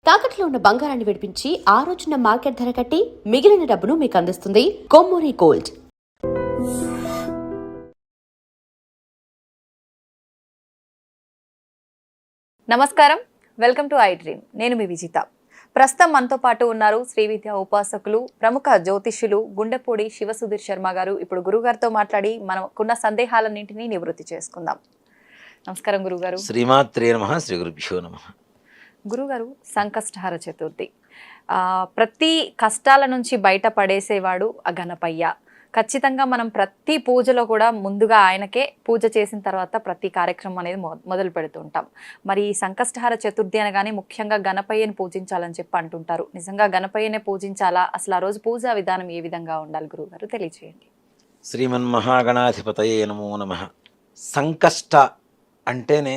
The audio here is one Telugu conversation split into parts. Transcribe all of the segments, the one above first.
తాకట్లో ఉన్న బంగారాన్ని విడిపించి ఆ రోజున మార్కెట్ ధర కట్టి మిగిలిన డబ్బును మీకు అందిస్తుంది కొమ్మూరి గోల్డ్. నమస్కారం, వెల్కమ్ టు ఐ డ్రీమ్. నేను మీ విజిత. ప్రస్తుతం మనతో పాటు ఉన్నారు శ్రీ విద్యా ఉపాసకులు, ప్రముఖ జ్యోతిష్యులు గుండెపూడి శివసుధీర్ శర్మ గారు. ఇప్పుడు గురుగారితో మాట్లాడి మనకున్న సందేహాలన్నింటినీ నివృత్తి చేసుకుందాం. నమస్కారం గురుగారు. శ్రీమాత్రే నమః. శ్రీ గురుభ్యో నమః. గురుగారు, సంకష్టహర చతుర్థి, ప్రతి కష్టాల నుంచి బయటపడేసేవాడు ఆ గణపయ్య. ఖచ్చితంగా మనం ప్రతి పూజలో కూడా ముందుగా ఆయనకే పూజ చేసిన తర్వాత ప్రతి కార్యక్రమం అనేది మొదలు పెడుతూ ఉంటాం. మరి ఈ సంకష్టహర చతుర్థి అనగానే ముఖ్యంగా గణపయ్యని పూజించాలని చెప్పి అంటుంటారు. నిజంగా గణపయ్యనే పూజించాలా? అసలు ఆ రోజు పూజా విధానం ఏ విధంగా ఉండాలి గురుగారు, తెలియజేయండి. శ్రీమన్మహాగణాధిపతయే నమో నమః. సంకష్ట అంటేనే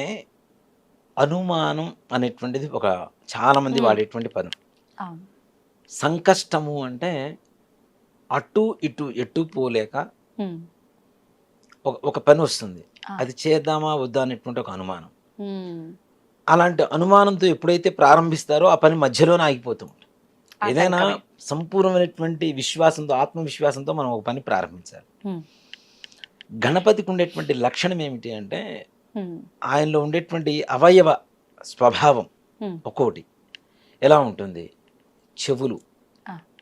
అనుమానం అనేటువంటిది ఒక చాలా మంది వాడేటువంటి పదం. సంకష్టము అంటే అటు ఇటు ఎటు పోలేక ఒక పని వస్తుంది, అది చేద్దామా వద్దా అనేటువంటి ఒక అనుమానం. అలాంటి అనుమానంతో ఎప్పుడైతే ప్రారంభిస్తారో ఆ పని మధ్యలోనే ఆగిపోతూ ఉంటుంది. ఏదైనా సంపూర్ణమైనటువంటి విశ్వాసంతో, ఆత్మవిశ్వాసంతో మనం ఒక పని ప్రారంభించాలి. గణపతికి ఉండేటువంటి లక్షణం ఏమిటి అంటే ఆయనలో ఉండేటువంటి అవయవ స్వభావం ఒక్కోటి ఎలా ఉంటుంది. చెవులు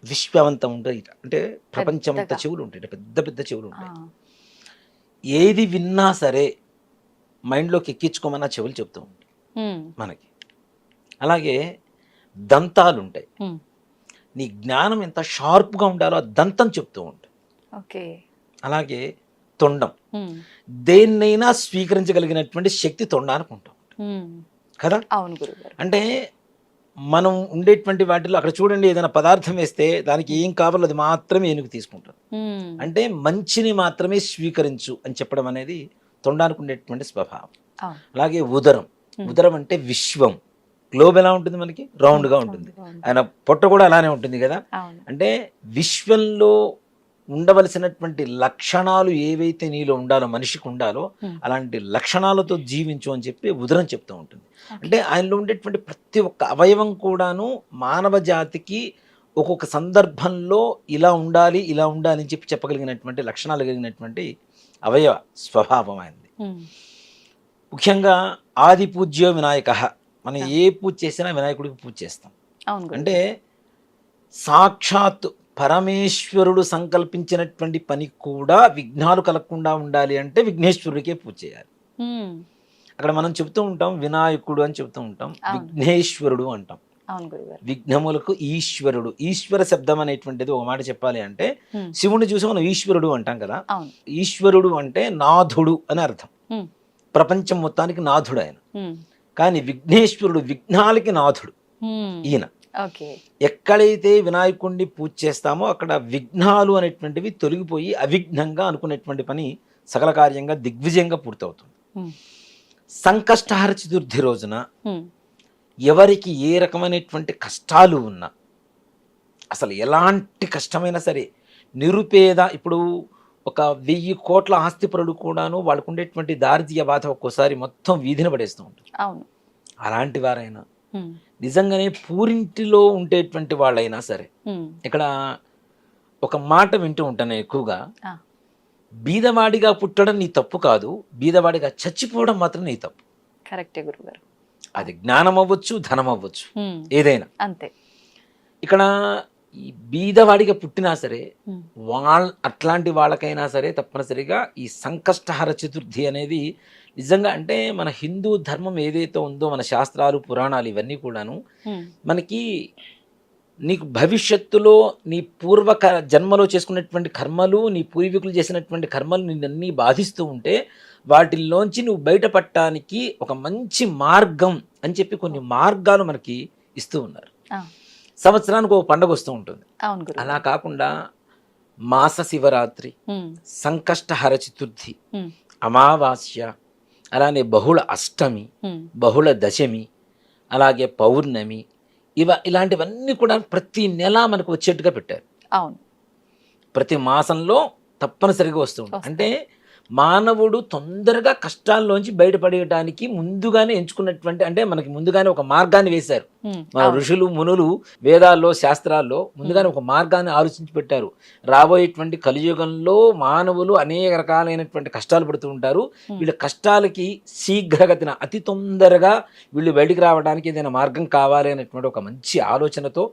విశ్వవంతం ఉంటాయి, అంటే ప్రపంచమంతా చెవులు ఉంటాయి, పెద్ద పెద్ద చెవులు ఉంటాయి. ఏది విన్నా సరే మైండ్లోకి ఎక్కించుకోమన్నా చెవులు చెప్తూ ఉంటాయి మనకి. అలాగే దంతాలు ఉంటాయి, నీ జ్ఞానం ఎంత షార్ప్గా ఉండాలో ఆ దంతం చెప్తూ ఉంటాయి. అలాగే తొండం, దేన్నైనా స్వీకరించగలిగినటువంటి శక్తి తొండానికి ఉంటాం కదా. అవును గురుగారు. అంటే మనం ఉండేటువంటి వాటిలో అక్కడ చూడండి, ఏదైనా పదార్థం వేస్తే దానికి ఏం కావాలో అది మాత్రమే ఏనుగు తీసుకుంటారు. అంటే మంచిని మాత్రమే స్వీకరించు అని చెప్పడం అనేది తొండానికి ఉండేటువంటి స్వభావం. అలాగే ఉదరం, ఉదరం అంటే విశ్వం. గ్లోబ్ ఎలా ఉంటుంది మనకి, రౌండ్గా ఉంటుంది. ఆయన పొట్ట కూడా అలానే ఉంటుంది కదా. అంటే విశ్వంలో ఉండవలసినటువంటి లక్షణాలు ఏవైతే నీలో ఉండాలో, మనిషికి ఉండాలో అలాంటి లక్షణాలతో జీవించు అని చెప్పి ఉదరం చెప్తూ ఉంటుంది. అంటే ఆయనలో ఉండేటువంటి ప్రతి ఒక్క అవయవం కూడాను మానవ జాతికి ఒక్కొక్క సందర్భంలో ఇలా ఉండాలి, ఇలా ఉండాలి అని చెప్పి చెప్పగలిగినటువంటి లక్షణాలు కలిగినటువంటి అవయవ స్వభావం ఆయనది. ముఖ్యంగా ఆది పూజ్యో వినాయక. మనం ఏ పూజ చేసినా వినాయకుడికి పూజ చేస్తాం. అంటే సాక్షాత్ పరమేశ్వరుడు సంకల్పించినటువంటి పని కూడా విఘ్నాలు కలగకుండా ఉండాలి అంటే విఘ్నేశ్వరుడికే పూజ చేయాలి. అక్కడ మనం చెప్తూ ఉంటాం వినాయకుడు అని చెప్తూ ఉంటాం, విఘ్నేశ్వరుడు అంటాం. విఘ్నములకు ఈశ్వరుడు. ఈశ్వర శబ్దం అనేటువంటిది ఒక మాట చెప్పాలి అంటే శివుని చూసి మనం ఈశ్వరుడు అంటాం కదా. ఈశ్వరుడు అంటే నాథుడు అని అర్థం, ప్రపంచం మొత్తానికి నాథుడు ఆయన. కానీ విఘ్నేశ్వరుడు విఘ్నాలకి నాథుడు ఈయన. ఎక్కడైతే వినాయకుడిని పూజ చేస్తామో అక్కడ విఘ్నాలు అనేటువంటివి తొలగిపోయి అవిఘ్నంగా అనుకునేటువంటి పని సకల కార్యంగా దిగ్విజయంగా పూర్తవుతుంది. సంకష్టహర చతుర్థి రోజున ఎవరికి ఏ రకమైనటువంటి కష్టాలు ఉన్నా, అసలు ఎలాంటి కష్టమైనా సరే, నిరుపేద, ఇప్పుడు ఒక 1000 కోట్ల ఆస్తిపరుడు కూడాను వాళ్ళకు ఉండేటువంటి దారిద్ర్య బాధ ఒక్కోసారి మొత్తం వీధిని పడేస్తూ ఉంటుంది. అలాంటి వారైనా, నిజంగానే పూరింటిలో ఉండేటువంటి వాళ్ళైనా సరే, ఇక్కడ ఒక మాట వింటూ ఉంటాను ఎక్కువగా, బీదవాడిగా పుట్టడం నీ తప్పు కాదు, బీదవాడిగా చచ్చిపోవడం మాత్రం నీ తప్పు. కరెక్టే గురుగారు. అది జ్ఞానం అవ్వచ్చు, ధనం అవ్వచ్చు, ఏదైనా అంతే. ఇక్కడ ఈ బీదవాడిగా పుట్టినా సరే అట్లాంటి వాళ్ళకైనా సరే తప్పనిసరిగా ఈ సంకష్టహర చతుర్థి అనేది నిజంగా, అంటే మన హిందూ ధర్మం ఏదైతే ఉందో, మన శాస్త్రాలు, పురాణాలు ఇవన్నీ కూడాను మనకి నీకు భవిష్యత్తులో నీ జన్మలో చేసుకున్నటువంటి కర్మలు, నీ పూర్వీకులు చేసినటువంటి కర్మలు నిన్నన్నీ బాధిస్తూ ఉంటే వాటిల్లోంచి నువ్వు బయటపడటానికి ఒక మంచి మార్గం అని చెప్పి కొన్ని మార్గాలు మనకి ఇస్తూ ఉన్నారు. సంవత్సరానికి ఒక పండుగ వస్తూ ఉంటుంది. అలా కాకుండా మాస శివరాత్రి, సంకష్టహర చతుర్థి, అమావాస్య, అలానే బహుళ అష్టమి, బహుళ దశమి, అలాగే పౌర్ణమి, ఇలాంటివన్నీ కూడా ప్రతి నెల మనకు వచ్చేట్టుగా పెట్టారు. అవును, ప్రతి మాసంలో తప్పనిసరిగా వస్తూ ఉంటుంది. అంటే మానవుడు తొందరగా కష్టాల్లోంచి బయటపడేయడానికి ముందుగానే ఎంచుకున్నటువంటి, అంటే మనకి ముందుగానే ఒక మార్గాన్ని వేశారు మన ఋషులు మునులు. వేదాల్లో శాస్త్రాల్లో ముందుగానే ఒక మార్గాన్ని ఆలోచించి పెట్టారు. రాబోయేటువంటి కలియుగంలో మానవులు అనేక రకాలైనటువంటి కష్టాలు పడుతూ ఉంటారు. వీళ్ళ కష్టాలకి శీఘ్రగతిన అతి తొందరగా వీళ్ళు బయటికి రావడానికి ఏదైనా మార్గం కావాలి అనేటువంటి ఒక మంచి ఆలోచనతో,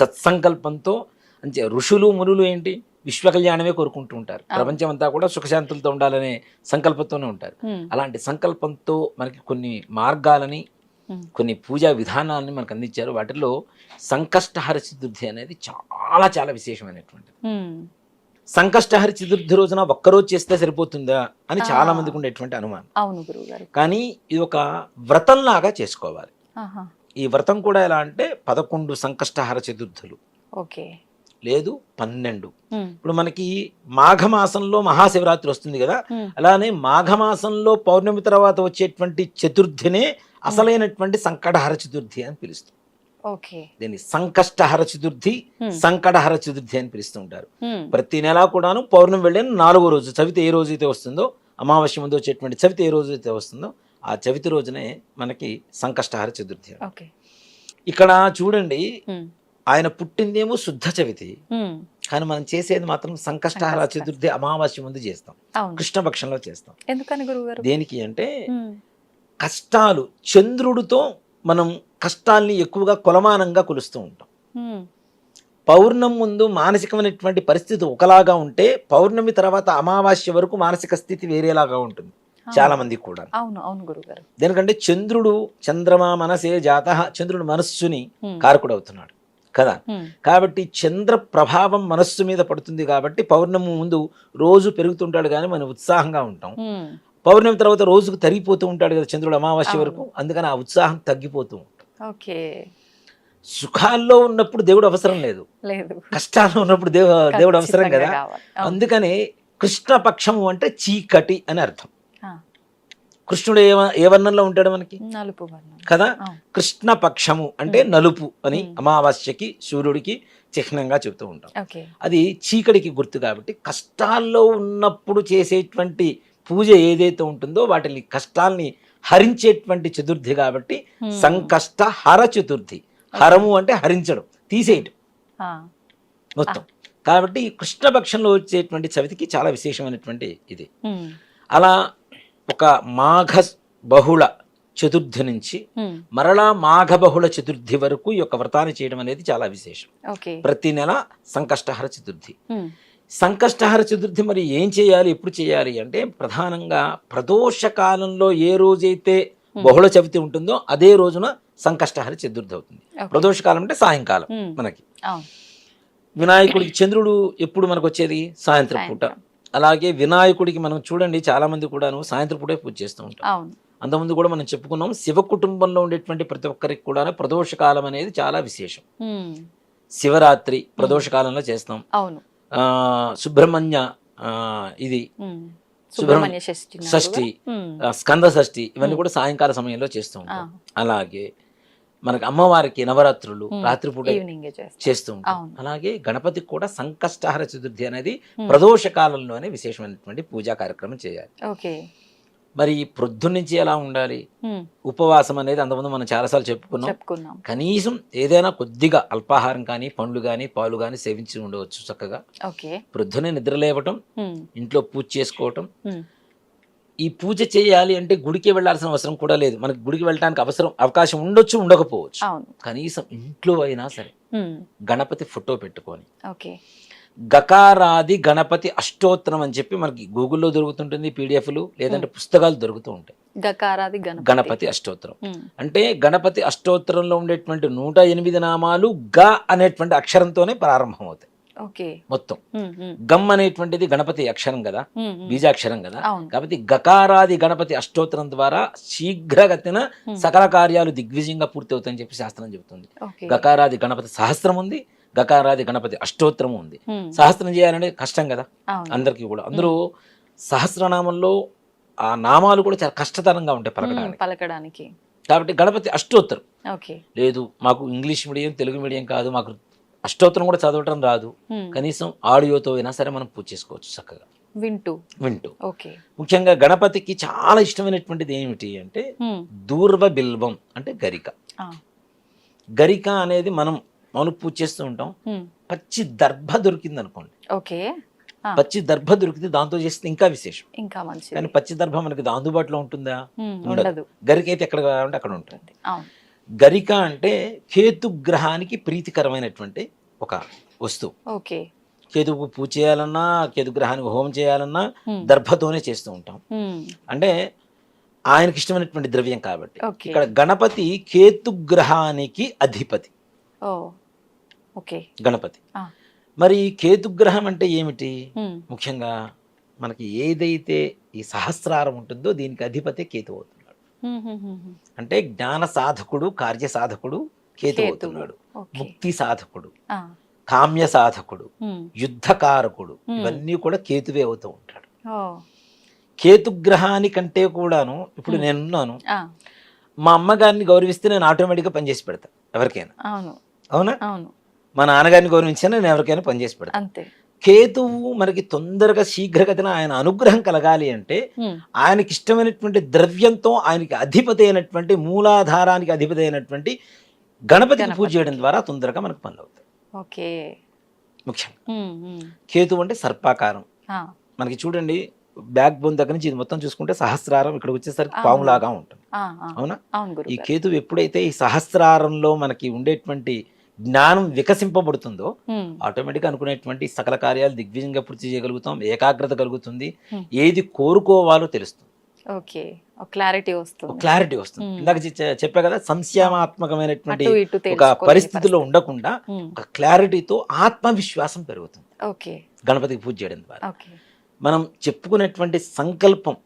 సత్సంకల్పంతో, అంటే ఋషులు మునులు ఏంటి విశ్వ కళ్యాణమే కోరుకుంటూ ఉంటారు. ప్రపంచం అంతా కూడా సుఖశాంతులతో ఉండాలనే సంకల్పంతోనే ఉంటారు. అలాంటి సంకల్పంతో మనకి కొన్ని మార్గాలని, కొన్ని పూజా విధానాలని మనకు అందించారు. వాటిల్లో సంకష్టహర చతుర్థి అనేది చాలా చాలా విశేషమైనటువంటిది. సంకష్టహర చతుర్థి రోజున ఒక్కరోజు చేస్తే సరిపోతుందా అని చాలా మందికి ఉండేటువంటి అనుమానం. అవును గురుగారు. కానీ ఇది ఒక వ్రతంలాగా చేసుకోవాలి. ఈ వ్రతం కూడా ఎలా అంటే 11 సంకష్టహర చతుర్థులు, ఓకే, లేదు 12. ఇప్పుడు మనకి మాఘమాసంలో మహాశివరాత్రి వస్తుంది కదా, అలానే మాఘమాసంలో పౌర్ణమి తర్వాత వచ్చేటువంటి చతుర్థినే అసలైనటువంటి సంకటహర చతుర్థి అని పిలుస్తాం. దీన్ని సంకష్టహర చతుర్థి, సంకటహర చతుర్థి అని పిలుస్తూ ఉంటారు. ప్రతి నెలా కూడాను పౌర్ణమి వెళ్ళిన 4వ రోజు చవితి ఏ రోజు అయితే వస్తుందో, అమావాస్య ముందు వచ్చేటువంటి చవితి ఏ రోజు అయితే వస్తుందో ఆ చవితి రోజునే మనకి సంకష్టహర చతుర్థి. ఇక్కడ చూడండి, ఆయన పుట్టిందేమో శుద్ధ చవితి, కానీ మనం చేసేది మాత్రం సంకష్టహర చతుర్థి అమావాస్య ముందు చేస్తాం, కృష్ణపక్షంలో చేస్తాం. ఎందుకని గురుగారు? దేనికి అంటే కష్టాలు, చంద్రుడితో మనం కష్టాల్ని ఎక్కువగా కొలమానంగా కొలుస్తూ ఉంటాం. పౌర్ణమి ముందు మానసికమైనటువంటి పరిస్థితి ఒకలాగా ఉంటే పౌర్ణమి తర్వాత అమావాస్య వరకు మానసిక స్థితి వేరేలాగా ఉంటుంది చాలా మందికి కూడా. అవును అవును గురుగారు. దేనికంటే చంద్రుడు చంద్రమా మనసే జాతః, చంద్రుడు మనస్సుని కారకుడు అవుతున్నాడు కదా. కాబట్టి చంద్ర ప్రభావం మనస్సు మీద పడుతుంది కాబట్టి పౌర్ణమి ముందు రోజు పెరుగుతుంటాడు కానీ మనం ఉత్సాహంగా ఉంటాం. పౌర్ణమి తర్వాత రోజుకు తరిగిపోతూ ఉంటాడు కదా చంద్రుడు అమావాస్య వరకు, అందుకని ఆ ఉత్సాహం తగ్గిపోతూ ఉంటుంది. సుఖాల్లో ఉన్నప్పుడు దేవుడు అవసరం లేదు, కష్టాల్లో ఉన్నప్పుడు దేవుడు అవసరం కదా. అందుకని కృష్ణపక్షము అంటే చీకటి అని అర్థం. కృష్ణుడు ఏ వర్ణంలో ఉంటాడు మనకి? నలుపు వర్ణం కదా. కృష్ణపక్షము అంటే నలుపు అని అమావాస్యకి సూర్యుడికి చిహ్నంగా చెబుతూ ఉంటాం. అది చీకటికి గుర్తు కాబట్టి కష్టాల్లో ఉన్నప్పుడు చేసేటువంటి పూజ ఏదైతే ఉంటుందో వాటిని కష్టాల్ని హరించేటువంటి చతుర్థి కాబట్టి సంకష్ట హర చతుర్థి. హరము అంటే హరించడం, తీసేయటం మొత్తం. కాబట్టి కృష్ణపక్షంలో వచ్చేటువంటి చవితికి చాలా విశేషమైనటువంటి ఇది. అలా ఒక మాఘ బహుళ చతుర్థి నుంచి మరలా మాఘ బహుళ చతుర్థి వరకు ఈ యొక్క వ్రతాన్ని చేయడం అనేది చాలా విశేషం. ప్రతి నెల సంకష్టహర చతుర్థి. సంకష్టహర చతుర్థి మరి ఏం చేయాలి, ఎప్పుడు చేయాలి అంటే ప్రధానంగా ప్రదోష కాలంలో ఏ రోజైతే బహుళ చవితి ఉంటుందో అదే రోజున సంకష్టహర చతుర్థి అవుతుంది. ప్రదోష కాలం అంటే సాయంకాలం. మనకి వినాయకుడికి చంద్రుడు ఎప్పుడు మనకు వచ్చేది? సాయంత్రం పూట. అలాగే వినాయకుడికి మనం చూడండి చాలా మంది కూడాను సాయంత్రం పూటే పూజ చేస్తూ ఉంటాం. అంతకుముందు కూడా మనం చెప్పుకున్నాం, శివ కుటుంబంలో ఉండేటువంటి ప్రతి ఒక్కరికి కూడా ప్రదోష కాలం అనేది చాలా విశేషం. శివరాత్రి ప్రదోష కాలంలో చేస్తాం. సుబ్రహ్మణ్య ఇది సుబ్రహ్మణ్య షష్ఠి, స్కంద షష్ఠి, ఇవన్నీ కూడా సాయంకాల సమయంలో చేస్తూ ఉంటాం. అలాగే మనకి అమ్మవారికి నవరాత్రులు రాత్రిపూట చేస్తూ ఉంటాం. అలాగే గణపతికి కూడా సంకష్టహర చతుర్థి అనేది ప్రదోష కాలంలోనే విశేషమైనటువంటి పూజా కార్యక్రమం చేయాలి. మరి ప్రొద్దు నుంచి ఎలా ఉండాలి? ఉపవాసం అనేది అంతకుముందు మనం చాలాసార్లు చెప్పుకున్నాం. కనీసం ఏదైనా కొద్దిగా అల్పాహారం కానీ, పండ్లు కానీ, పాలు కానీ సేవించి ఉండవచ్చు చక్కగా. ప్రొద్దునే నిద్ర లేవటం, ఇంట్లో పూజ చేసుకోవటం. ఈ పూజ చేయాలి అంటే గుడికి వెళ్లాల్సిన అవసరం కూడా లేదు. మనకి గుడికి వెళ్ళడానికి అవకాశం ఉండొచ్చు, ఉండకపోవచ్చు. కనీసం ఇంట్లో అయినా సరే గణపతి ఫోటో పెట్టుకొని గకారాది గణపతి అష్టోత్తరం అని చెప్పి మనకి గూగుల్లో దొరుకుతుంటుంది, పీడిఎఫ్లు లేదంటే పుస్తకాలు దొరుకుతూ ఉంటాయి. గణపతి అష్టోత్తరం అంటే గణపతి అష్టోత్తరంలో ఉండేటువంటి 108 నామాలు గ అనేటువంటి అక్షరంతోనే ప్రారంభం అవుతాయి మొత్తం. గమ్ అనేటువంటిది గణపతి అక్షరం కదా, బీజాక్షరం కదా. కాబట్టి గకారాది గణపతి అష్టోత్తరం ద్వారా శీఘ్రగతిన సకల కార్యాలు దిగ్విజయంగా పూర్తి అవుతాయని చెప్పి శాస్త్రం చెబుతుంది. గకారాది గణపతి సహస్రం ఉంది, గకారాది గణపతి అష్టోత్తరం ఉంది. సహస్రం చేయాలంటే కష్టం కదా అందరికీ కూడా. అందరూ సహస్రనామంలో ఆ నామాలు కూడా చాలా కష్టతరంగా ఉంటాయి పలకడానికి. కాబట్టి గణపతి అష్టోత్తరం లేదు, మాకు ఇంగ్లీష్ మీడియం తెలుగు మీడియం కాదు, మాకు అష్టోత్తరం కూడా చదవటం రాదు, కనీసం ఆడియోతో అయినా సరే మనం పూజ చేసుకోవచ్చు చక్కగా. వింటూ. వింటూ. ఓకే. ముఖ్యంగా గణపతికి చాలా ఇష్టమైనటువంటిది ఏమిటి అంటే దూర్వ బిల్వం అంటే గరిక. గరిక అనేది మనం మామూలు పూజ చేస్తూ ఉంటాం. పచ్చి దర్భ దొరికింది అనుకోండి, ఓకే, పచ్చి దర్భ దొరికితే దాంతో చేస్తే ఇంకా విశేషం. ఇంకా మంచిది. కానీ పచ్చి దర్భ మనకి అందుబాటులో ఉంటుందా? ఉండదు. గరిక అయితే ఎక్కడ కావాలంటే అక్కడ ఉంటుంది. అవును. గరిక అంటే కేతుగ్రహానికి ప్రీతికరమైనటువంటి ఒక వస్తువు. ఓకే. కేతువుకు పూజ చేయాలన్నా, కేతుగ్రహానికి హోమం చేయాలన్నా దర్భతోనే చేస్తూ ఉంటాం. అంటే ఆయనకి ఇష్టమైనటువంటి ద్రవ్యం కాబట్టి. ఓకే. ఇక్కడ గణపతి కేతుగ్రహానికి అధిపతి. ఓ, ఓకే. గణపతి. మరి కేతుగ్రహం అంటే ఏమిటి? ముఖ్యంగా మనకి ఏదైతే ఈ సహస్రారం ఉంటుందో దీనికి అధిపతి కేతు అవుతున్నాడు. అంటే జ్ఞాన సాధకుడు, కార్య సాధకుడు కేతు అవుతున్నాడు. ముక్తి సాధకుడు, కామ్య సాధకుడు, యుద్ధకారకుడు, ఇవన్నీ కూడా కేతువే అవుతూ ఉంటాడు. కేతుగ్రహానికంటే కూడాను ఇప్పుడు నేనున్నాను, మా అమ్మగారిని గౌరవిస్తే నేను ఆటోమేటిక్గా పనిచేసి పెడతా ఎవరికైనా. అవునా? మా నాన్నగారిని గౌరవించినా నేను ఎవరికైనా పనిచేసి పెడతా. కేతువు మనకి తొందరగా శీఘ్రగతిన ఆయన అనుగ్రహం కలగాలి అంటే ఆయనకి ఇష్టమైనటువంటి ద్రవ్యంతో ఆయనకి అధిపతి అయినటువంటి మూలాధారానికి అధిపతి అయినటువంటి గణపతికి పూజ చేయడం ద్వారా తొందరగా మనకు పనులు అవుతాయి. ఓకే. ముఖ్యంగా కేతు అంటే సర్పాకారం. మనకి చూడండి, బ్యాక్ బోన్ దగ్గర నుంచి ఇది మొత్తం చూసుకుంటే సహస్రారం, ఇక్కడ వచ్చేసరికి పాములాగా ఉంటుంది. అవునా? ఈ కేతు ఎప్పుడైతే ఈ సహస్రారంలో మనకి ఉండేటువంటి జ్ఞానం వికసింపబడుతుందో ఆటోమేటిక్ అనుకునేటువంటి సకల కార్యాలు దిగ్విజయంగా పూర్తి చేయగలుగుతాం. ఏకాగ్రత కలుగుతుంది. ఏది కోరుకోవాలో తెలుస్తుంది. ఓకే. క్లారిటీ వస్తుంది. క్లారిటీ వస్తుంది. ఇందాక చెప్పా కదా, సంశయాత్మకమైనటువంటి ఒక పరిస్థితిలో ఉండకుండా ఒక క్లారిటీతో ఆత్మవిశ్వాసం పెరుగుతుంది గణపతికి పూజ చేయడం ద్వారా. మనం చెప్పుకునేటువంటి సంకల్పం,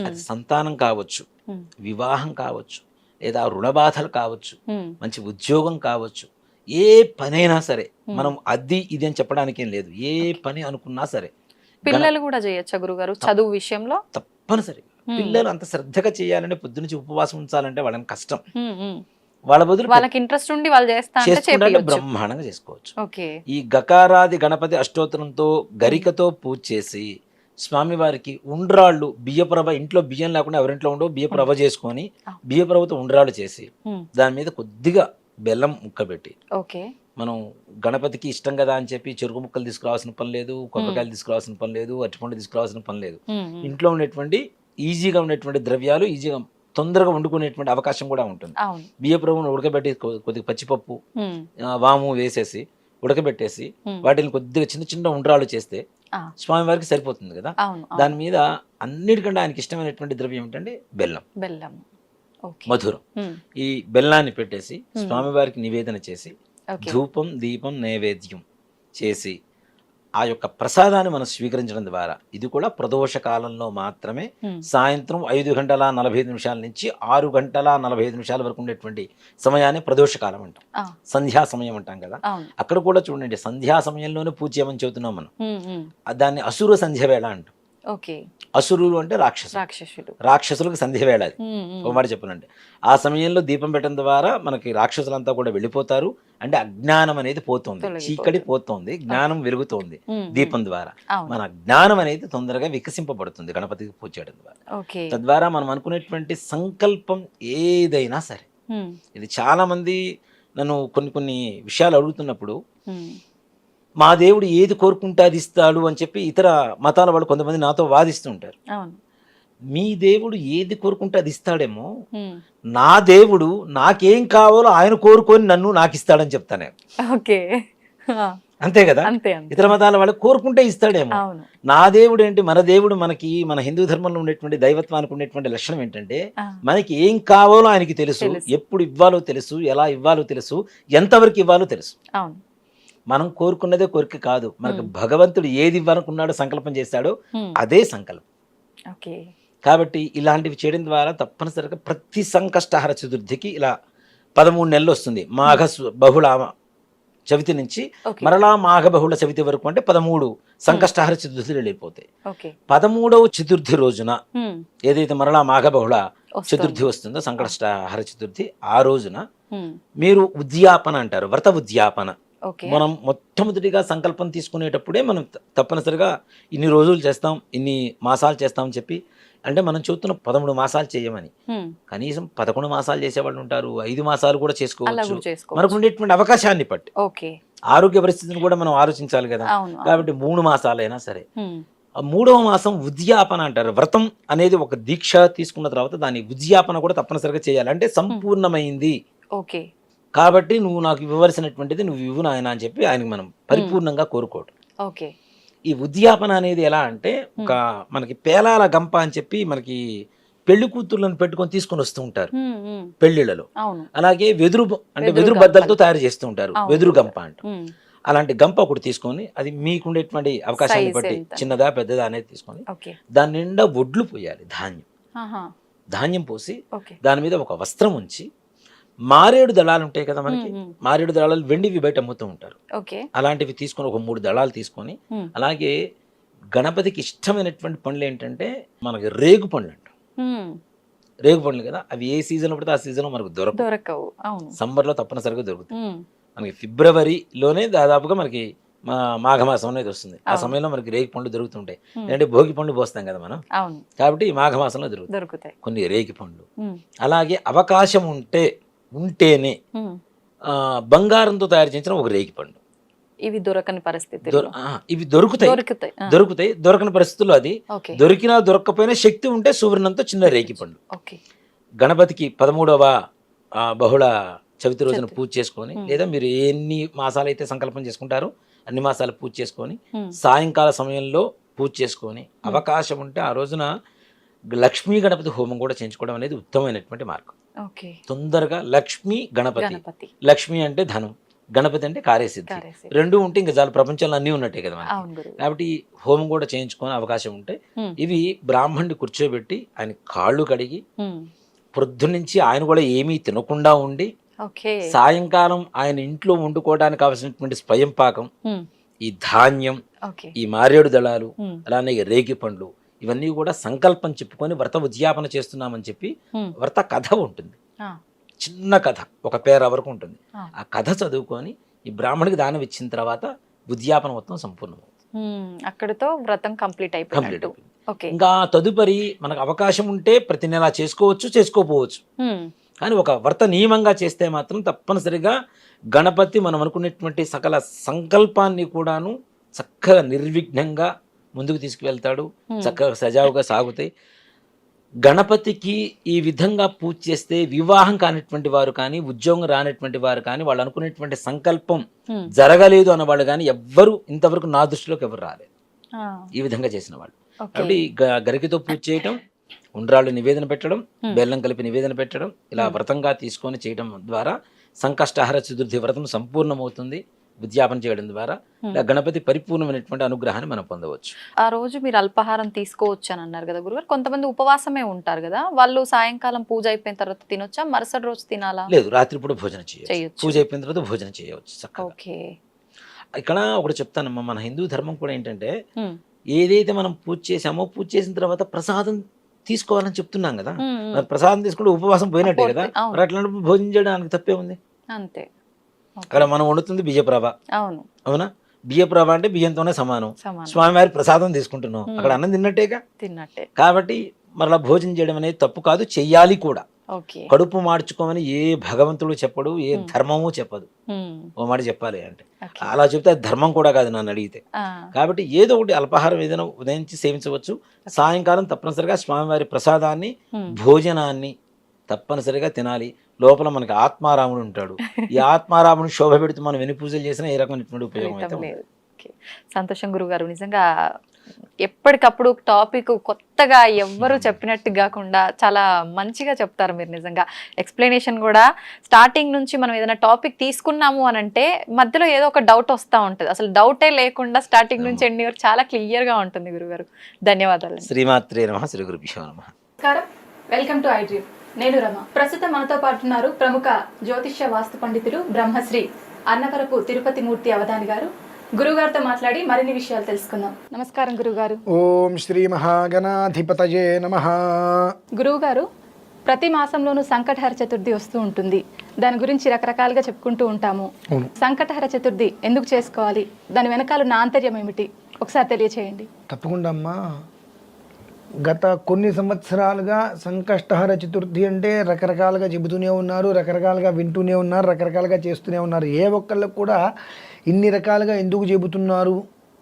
అది సంతానం కావచ్చు, వివాహం కావచ్చు, లేదా రుణ బాధలు కావచ్చు, మంచి ఉద్యోగం కావచ్చు, ఏ పనైనా సరే మనం అది ఇది అని చెప్పడానికి ఏం లేదు. ఏ పని అనుకున్నా సరే పిల్లలు కూడా చేయొచ్చా గురుగారు చదువు విషయంలో? తప్పనిసరిగా. పిల్లలు అంత శ్రద్ధగా చేయాలంటే, పొద్దునుంచి ఉపవాసం ఉంచాలంటే వాళ్ళని కష్టం. వాళ్ళ బదులు వాళ్ళకి ఇంట్రెస్ట్ ఉండి వాళ్ళు చేసుకుంటే బ్రహ్మాండంగా చేసుకోవచ్చు. ఈ గకారాది గణపతి అష్టోత్తరంతో గరికతో పూజ చేసి స్వామివారికి ఉండ్రాళ్ళు, బియ్యప్రభ, ఇంట్లో బియ్యం లేకుండా ఎవరింట్లో ఉండవు, బియ్యప్రభ చేసుకొని బియ్యప్రభతో ఉండ్రాళ్ళు చేసి దాని మీద కొద్దిగా బెల్లం ముక్కబెట్టి, మనం గణపతికి ఇష్టం కదా అని చెప్పి చెరుకు ముక్కలు తీసుకురావాల్సిన పని లేదు, కొబ్బరికాయలు తీసుకురావాల్సిన పని లేదు, అరటిపండు తీసుకురావాల్సిన పని లేదు. ఇంట్లో ఉండేటువంటి ఈజీగా ఉండేటువంటి ద్రవ్యాలు ఈజీగా తొందరగా వండుకునేటువంటి అవకాశం కూడా ఉంటుంది. బియ్యప్రభను ఉడకబెట్టి కొద్దిగా పచ్చిపప్పు, వాము వేసేసి ఉడకబెట్టేసి వాటిని కొద్దిగా చిన్న చిన్న ఉండ్రాలు చేస్తే స్వామివారికి సరిపోతుంది కదా. దాని మీద అన్నిటికంటే ఆయనకి ఇష్టమైనటువంటి ద్రవ్యం ఏంటంటే బెల్లం, మధురం. ఈ బెల్లాన్ని పెట్టేసి స్వామివారికి నివేదన చేసి ధూపం, దీపం, నైవేద్యం చేసి ఆ యొక్క ప్రసాదాన్ని మనం స్వీకరించడం ద్వారా, ఇది కూడా ప్రదోష కాలంలో మాత్రమే, సాయంత్రం 5:45 నుంచి 6:45 వరకు ఉండేటువంటి సమయాన్ని ప్రదోష కాలం అంటాం, సంధ్యా సమయం అంటాం కదా. అక్కడ కూడా చూడండి, సంధ్యా సమయంలోనే పూజ చేయమని చెబుతున్నాం మనం. దాన్ని అసుర సంధ్య వేళ అంటాం. అసురులు అంటే రాక్షసులకు సంధ్య వేళ. అది ఒక మాట చెప్పనండి. ఆ సమయంలో దీపం పెట్టడం ద్వారా మనకి రాక్షసులంతా కూడా వెళ్ళిపోతారు. అంటే అజ్ఞానం అనేది పోతుంది, చీకటి పోతుంది, జ్ఞానం వెలుగుతోంది దీపం ద్వారా. మన జ్ఞానం అనేది తొందరగా వికసింపబడుతుంది గణపతికి పూజ చేయడం ద్వారా. తద్వారా మనం అనుకునేటువంటి సంకల్పం ఏదైనా సరే, ఇది చాలా మంది నన్ను కొన్ని విషయాలు అడుగుతున్నప్పుడు, మా దేవుడు ఏది కోరుకుంటే అది ఇస్తాడు అని చెప్పి ఇతర మతాల వాళ్ళు కొంతమంది నాతో వాదిస్తూ ఉంటారు. మీ దేవుడు ఏది కోరుకుంటే అది ఇస్తాడేమో, నా దేవుడు నాకేం కావాలో ఆయన కోరుకొని నాకు ఇస్తాడని చెప్తాను. అంతే కదా. ఇతర మతాల వాళ్ళు కోరుకుంటే ఇస్తాడేమో. నా దేవుడు ఏంటి, మన దేవుడు మనకి, మన హిందూ ధర్మంలో ఉండేటువంటి దైవత్వానికి ఉండేటువంటి లక్షణం ఏంటంటే, మనకి ఏం కావాలో ఆయనకి తెలుసు, ఎప్పుడు ఇవ్వాలో తెలుసు, ఎలా ఇవ్వాలో తెలుసు, ఎంతవరకు ఇవ్వాలో తెలుసు. మనం కోరుకున్నదే కోరిక కాదు, మనకు భగవంతుడు ఏది ఇవ్వాలనుకున్నాడో సంకల్పం చేశాడో అదే సంకల్పం. కాబట్టి ఇలాంటివి చేయడం ద్వారా తప్పనిసరిగా ప్రతి సంకష్టహర చతుర్థికి ఇలా 13 నెలలు వస్తుంది. మాఘ బహుళ చవితి నుంచి మరలా మాఘ బహుళ చవితి వరకు, అంటే 13 సంకష్టహర చతుర్థులు వెళ్ళిపోతాయి. 13వ చతుర్థి రోజున ఏదైతే మరలా మాఘ బహుళ చతుర్థి వస్తుందో, సంకష్టహర చతుర్థి, ఆ రోజున మీరు ఉద్యాపన అంటారు, వ్రత ఉద్యాపన. ఓకే. మనం మొట్టమొదటిగా సంకల్పం తీసుకునేటప్పుడే మనం తప్పనిసరిగా ఇన్ని రోజులు చేస్తాం, ఇన్ని మాసాలు చేస్తామని చెప్పి, అంటే మనం చూస్తున్న 13 మాసాలు చేయమని, కనీసం 11 మాసాలు చేసేవాళ్ళు ఉంటారు, 5 మాసాలు కూడా అలా చేసుకోవచ్చు. కూడా చేసుకోవచ్చు. మనకు ఉండేటువంటి అవకాశాన్ని బట్టి ఓకే. ఆరోగ్య పరిస్థితిని కూడా మనం ఆలోచించాలి కదా. అవును. కాబట్టి 3 మాసాలైనా సరే. ఆ 3వ మాసం ఉద్యాపన అంటారు. వ్రతం అనేది ఒక దీక్ష తీసుకున్న తర్వాత దాని ఉద్యాపన కూడా తప్పనిసరిగా చేయాలి. అంటే సంపూర్ణమైంది, ఓకే. కాబట్టి నువ్వు నాకు ఇవ్వవలసినటువంటిది నువ్వు ఇవ్వు నాయన అని చెప్పి ఆయనకి మనం పరిపూర్ణంగా కోరుకోవడం. ఓకే. ఈ ఉద్యాపన అనేది ఎలా అంటే, ఒక మనకి పేలాల గంప అని చెప్పి మనకి పెళ్లి కూతుర్లను పెట్టుకొని తీసుకొని వస్తూ ఉంటారు పెళ్లిళ్లలో. అవును. అలాగే అంటే వెదురు గంపలు. బద్దలతో తయారు చేస్తూ ఉంటారు, అవును. వెదురు గంప అంట. ఉమ్. అలాంటి గంప ఒకటి తీసుకొని, అది మీకుండేటువంటి అవకాశాన్ని Size బట్టి ఎంత? చిన్నదా పెద్దదా అనేది తీసుకొని, ఓకే. దాని నిండా ఒడ్లు పోయాలి, ధాన్యం. ఆహా. ధాన్యం పోసి ఓకే. దాని మీద ఒక వస్త్రం ఉంచి, మారేడు దళాలు ఉంటాయి కదా మనకి, మ్మ్. మారేడు దళాలు వెండివి బయట అమ్ముతూ ఉంటారు, ఓకే. అలాంటివి తీసుకొని ఒక 3 దళాలు తీసుకొని, మ్మ్. అలాగే గణపతికి ఇష్టమైనటువంటి పండ్లు ఏంటంటే మనకి రేగు పండ్లు అంటాం. ఉమ్. రేగు పండ్లు కదా, అవి ఏ సీజన్ పడితే ఆ సీజన్లో మనకు దొరకవు. దొరకవు. అవును. సమ్మర్లో తప్పనిసరిగా దొరుకుతాయి. ఉమ్. మనకి ఫిబ్రవరిలోనే దాదాపుగా మనకి మాఘమాసం అనేది వస్తుంది. ఆ అవును. సమయంలో మనకి రేగి పండ్లు దొరుకుతుంటాయి. మ్మ్. అంటే భోగి పండ్లు పోస్తాం కదా మనం, అవును. కాబట్టి ఈ మాఘమాసంలో దొరుకుతాయి దొరుకుతాయి. కొన్ని రేగి పండ్లు. ఉమ్. అలాగే అవకాశం ఉంటేనే ఉమ్. బంగారంతో తయారు చేసిన ఒక రేగి పండు. ఇవి దొరకని పరిస్థితి. ఇవి దొరుకుతాయి. దొరుకుతాయి. దొరకని పరిస్థితుల్లో అది ఓకే. దొరికినా దొరకకపోయినా శక్తి ఉంటే సువర్ణంతో చిన్న రేగి పండు. ఓకే. గణపతికి 13వ బహుళ చవితి రోజున చవితి. పూజ చేసుకొని, మ్మ్. లేదా మీరు ఎన్ని మాసాలు అయితే సంకల్పం చేసుకుంటారో అన్ని మాసాలు పూజ చేసుకొని, ఉమ్. సాయంకాల సమయంలో పూజ చేసుకొని, అవకాశం ఉంటే ఆ రోజున లక్ష్మీ గణపతి హోమం కూడా చేయించుకోవడం అనేది ఉత్తమమైనటువంటి మార్గం. ఓకే. తొందరగా లక్ష్మీ గణపతి, గణపతి. లక్ష్మి అంటే ధనం, గణపతి అంటే కార్యసిద్ధి, కార్యసిద్ధి. రెండు ఉంటే ఇంకా చాలు, ప్రపంచంలో అన్నీ ఉన్నట్టే కదా మనకి. అవును గురువు. కాబట్టి హోమం కూడా చేయించుకొని అవకాశం ఉంటే ఉమ్. ఇవి బ్రాహ్మణుడి కూర్చోబెట్టి ఆయన కాళ్ళు కడిగి, ఉమ్. పొద్దున్నుంచి ఆయన కూడా ఏమీ తినకుండా ఉండి, ఓకే. సాయంకాలం ఆయన ఇంట్లో వండుకోవడానికి కావాల్సినటువంటి స్వయం పాకం, ఉమ్. ఈ ధాన్యం, ఓకే. ఈ మారేడు దళాలు, ఉమ్. అలానే ఈ రేగి పండ్లు, ఇవన్నీ కూడా సంకల్పం చెప్పుకొని వ్రత ఉద్యాపన చేస్తున్నామని చెప్పి ఉమ్. వ్రత కథ ఉంటుంది, ఆ. చిన్న కథ, ఒక పేర వరకు ఉంటుంది. ఆ. ఆ కథ చదువుకొని ఈ బ్రాహ్మణికి దానం ఇచ్చిన తర్వాత ఉద్యాపన మొత్తం సంపూర్ణమవుతుంది, ఉమ్. అక్కడితో వ్రతం కంప్లీట్ కంప్లీట్ అయిపోయినట్టు. అయిపోయింది. ఓకే. ఇంకా తదుపరి మనకు అవకాశం ఉంటే ప్రతి నెల చేసుకోవచ్చు, చేసుకోపోవచ్చు. ఉమ్. కానీ ఒక వ్రత నియమంగా చేస్తే మాత్రం తప్పనిసరిగా గణపతి మనం అనుకునేటువంటి సకల సంకల్పాన్ని కూడాను చక్కగా నిర్విఘ్నంగా ముందుకు తీసుకువెళ్తాడు, చక్కగా సజావుగా సాగుతాయి. గణపతికి ఈ విధంగా పూజ చేస్తే వివాహం కానిటువంటి వారు కానీ, ఉద్యోగం రానటువంటి వారు కానీ, వాళ్ళు అనుకునేటువంటి సంకల్పం ఉమ్. జరగలేదు అన్న వాళ్ళు కానీ ఎవ్వరు ఇంతవరకు నా దృష్టిలోకి ఎవరు రాలేదు ఆ. ఈ విధంగా చేసిన వాళ్ళు. ఓకే. కాబట్టి గరికతో పూజ చేయటం, ఉండ్రాళ్ళు నివేదన పెట్టడం, బెల్లం కలిపి నివేదన పెట్టడం, ఇలా వ్రతంగా తీసుకొని చేయడం ద్వారా సంకష్టహర చతుర్థి వ్రతం సంపూర్ణమవుతుంది. ఉద్యాపన చేయడం ద్వారా ఇలా గణపతి పరిపూర్ణమైనటువంటి అనుగ్రహాన్ని మనం పొందవచ్చు. ఆ రోజు మీరు అల్పాహారం తీసుకోవచ్చు అని అన్నారు కదా గురుగారు. కొంతమంది ఉపవాసమే ఉంటారు కదా, వాళ్ళు సాయంకాలం పూజ అయిపోయిన తర్వాత తినొచ్చా, మరుసటి రోజు తినాలా? లేదు, రాత్రిపూట భోజనం చేయొచ్చు. చేయొచ్చు. పూజ అయిపోయిన తర్వాత భోజనం చేయవచ్చు చక్కగా. ఓకే. ఇక్కడ ఒకటి చెప్తానమ్మా, మన హిందూ ధర్మం కూడా ఏంటంటే, ఉమ్. ఏదైతే మనం పూజ చేసామో పూజ చేసిన తర్వాత ప్రసాదం తీసుకోవాలని చెప్తున్నాం కదా, ఉమ్. ఉమ్. మరి ప్రసాదం తీసుకుంటే ఉపవాసం పోయినట్టే కదా. అవును. మరి అట్లాంటి భోజనం చేయడానికి తప్పే ఉంది? అంతే. ఓకే. అక్కడ మనం వండుతుంది బియ్యప్రభ, అవును. అవునా? బియ్యప్రభ అంటే బియ్యంతోనే సమానం. సమానం. స్వామివారి ప్రసాదం తీసుకుంటున్నాం, అక్కడ అన్నం తిన్నట్టేగా. తిన్నట్టే. కాబట్టి మరలా భోజనం చేయడం అనేది తప్పు కాదు, చెయ్యాలి కూడా. ఓకే. కడుపు మార్చుకోమని ఏ భగవంతుడు చెప్పడు, ఏ ధర్మము చెప్పదు. ఉమ్. ఓ మాట చెప్పాలి అంటే ఓకే. అలా చెప్తే అది ధర్మం కూడా కాదు నన్ను అడిగితే. ఆ. కాబట్టి ఏదో ఒకటి అల్పాహారం ఏదైనా ఉదయించి సేవించవచ్చు. సాయంకాలం తప్పనిసరిగా స్వామివారి ప్రసాదాన్ని, భోజనాన్ని తప్పనిసరిగా తినాలి. లోపల మనకి ఆత్మారాముడు ఉంటాడు. ఈ ఆత్మారాముని శోభ పెడుతూ మనం ఎన్ని పూజలు చేసినా ఏ రకమైనటువంటి ఉపయోగం అయితే ఉండదు. ఓకే. సంతోషం గురుగారు. నిజంగా ఎప్పటికప్పుడు టాపిక్ కొత్తగా ఎవ్వరు చెప్పినట్టు కాకుండా చాలా మంచిగా చెప్తారు మీరు. నిజంగా ఎక్స్ప్లెనేషన్ కూడా స్టార్టింగ్ నుంచి మనం ఏదైనా టాపిక్ తీసుకున్నాము అని అంటే మధ్యలో ఏదో ఒక డౌట్ వస్తూ ఉంటుంది, అసలు డౌటే లేకుండా స్టార్టింగ్ నుంచి ఎండింగ్ వరకు చాలా క్లియర్గా ఉంటుంది గురుగారు. ధన్యవాదాలు. శ్రీమాత్రే నమః, శ్రీ గురుభ్యో నమః. నమస్కారం, వెల్కమ్ టు ఐడ్రీమ్. నేను రమ. ప్రస్తుతం మనతో పాటు ఉన్నారు ప్రముఖ జ్యోతిష్య వాస్తు పండితులు బ్రహ్మశ్రీ అన్నవరపు తిరుపతి మూర్తి అవధాని గారు. గురుగారితో మాట్లాడి మరిన్ని విషయాలు తెలుసుకుందాం. నమస్కారం గురుగారు. ఓం శ్రీ మహాగణాధిపతయే నమః. గురువుగారు, ప్రతి మాసంలోనూ సంకటహర చతుర్థి వస్తూ ఉంటుంది. దాని గురించి రకరకాలుగా చెప్పుకుంటూ ఉంటాము. అవును. సంకటహర చతుర్థి ఎందుకు చేసుకోవాలి, దాని వెనకాల ఉన్న ఆంతర్యం ఏమిటి, ఒకసారి తెలియచేయండి. తప్పకుండా అమ్మా. గత కొన్ని సంవత్సరాలుగా సంకష్టహర చతుర్థి అంటే రకరకాలుగా చెబుతూనే ఉన్నారు, రకరకాలుగా వింటూనే ఉన్నారు, రకరకాలుగా చేస్తూనే ఉన్నారు. ఏ ఒక్కళ్ళకు కూడా ఇన్ని రకాలుగా ఎందుకు చెబుతున్నారు,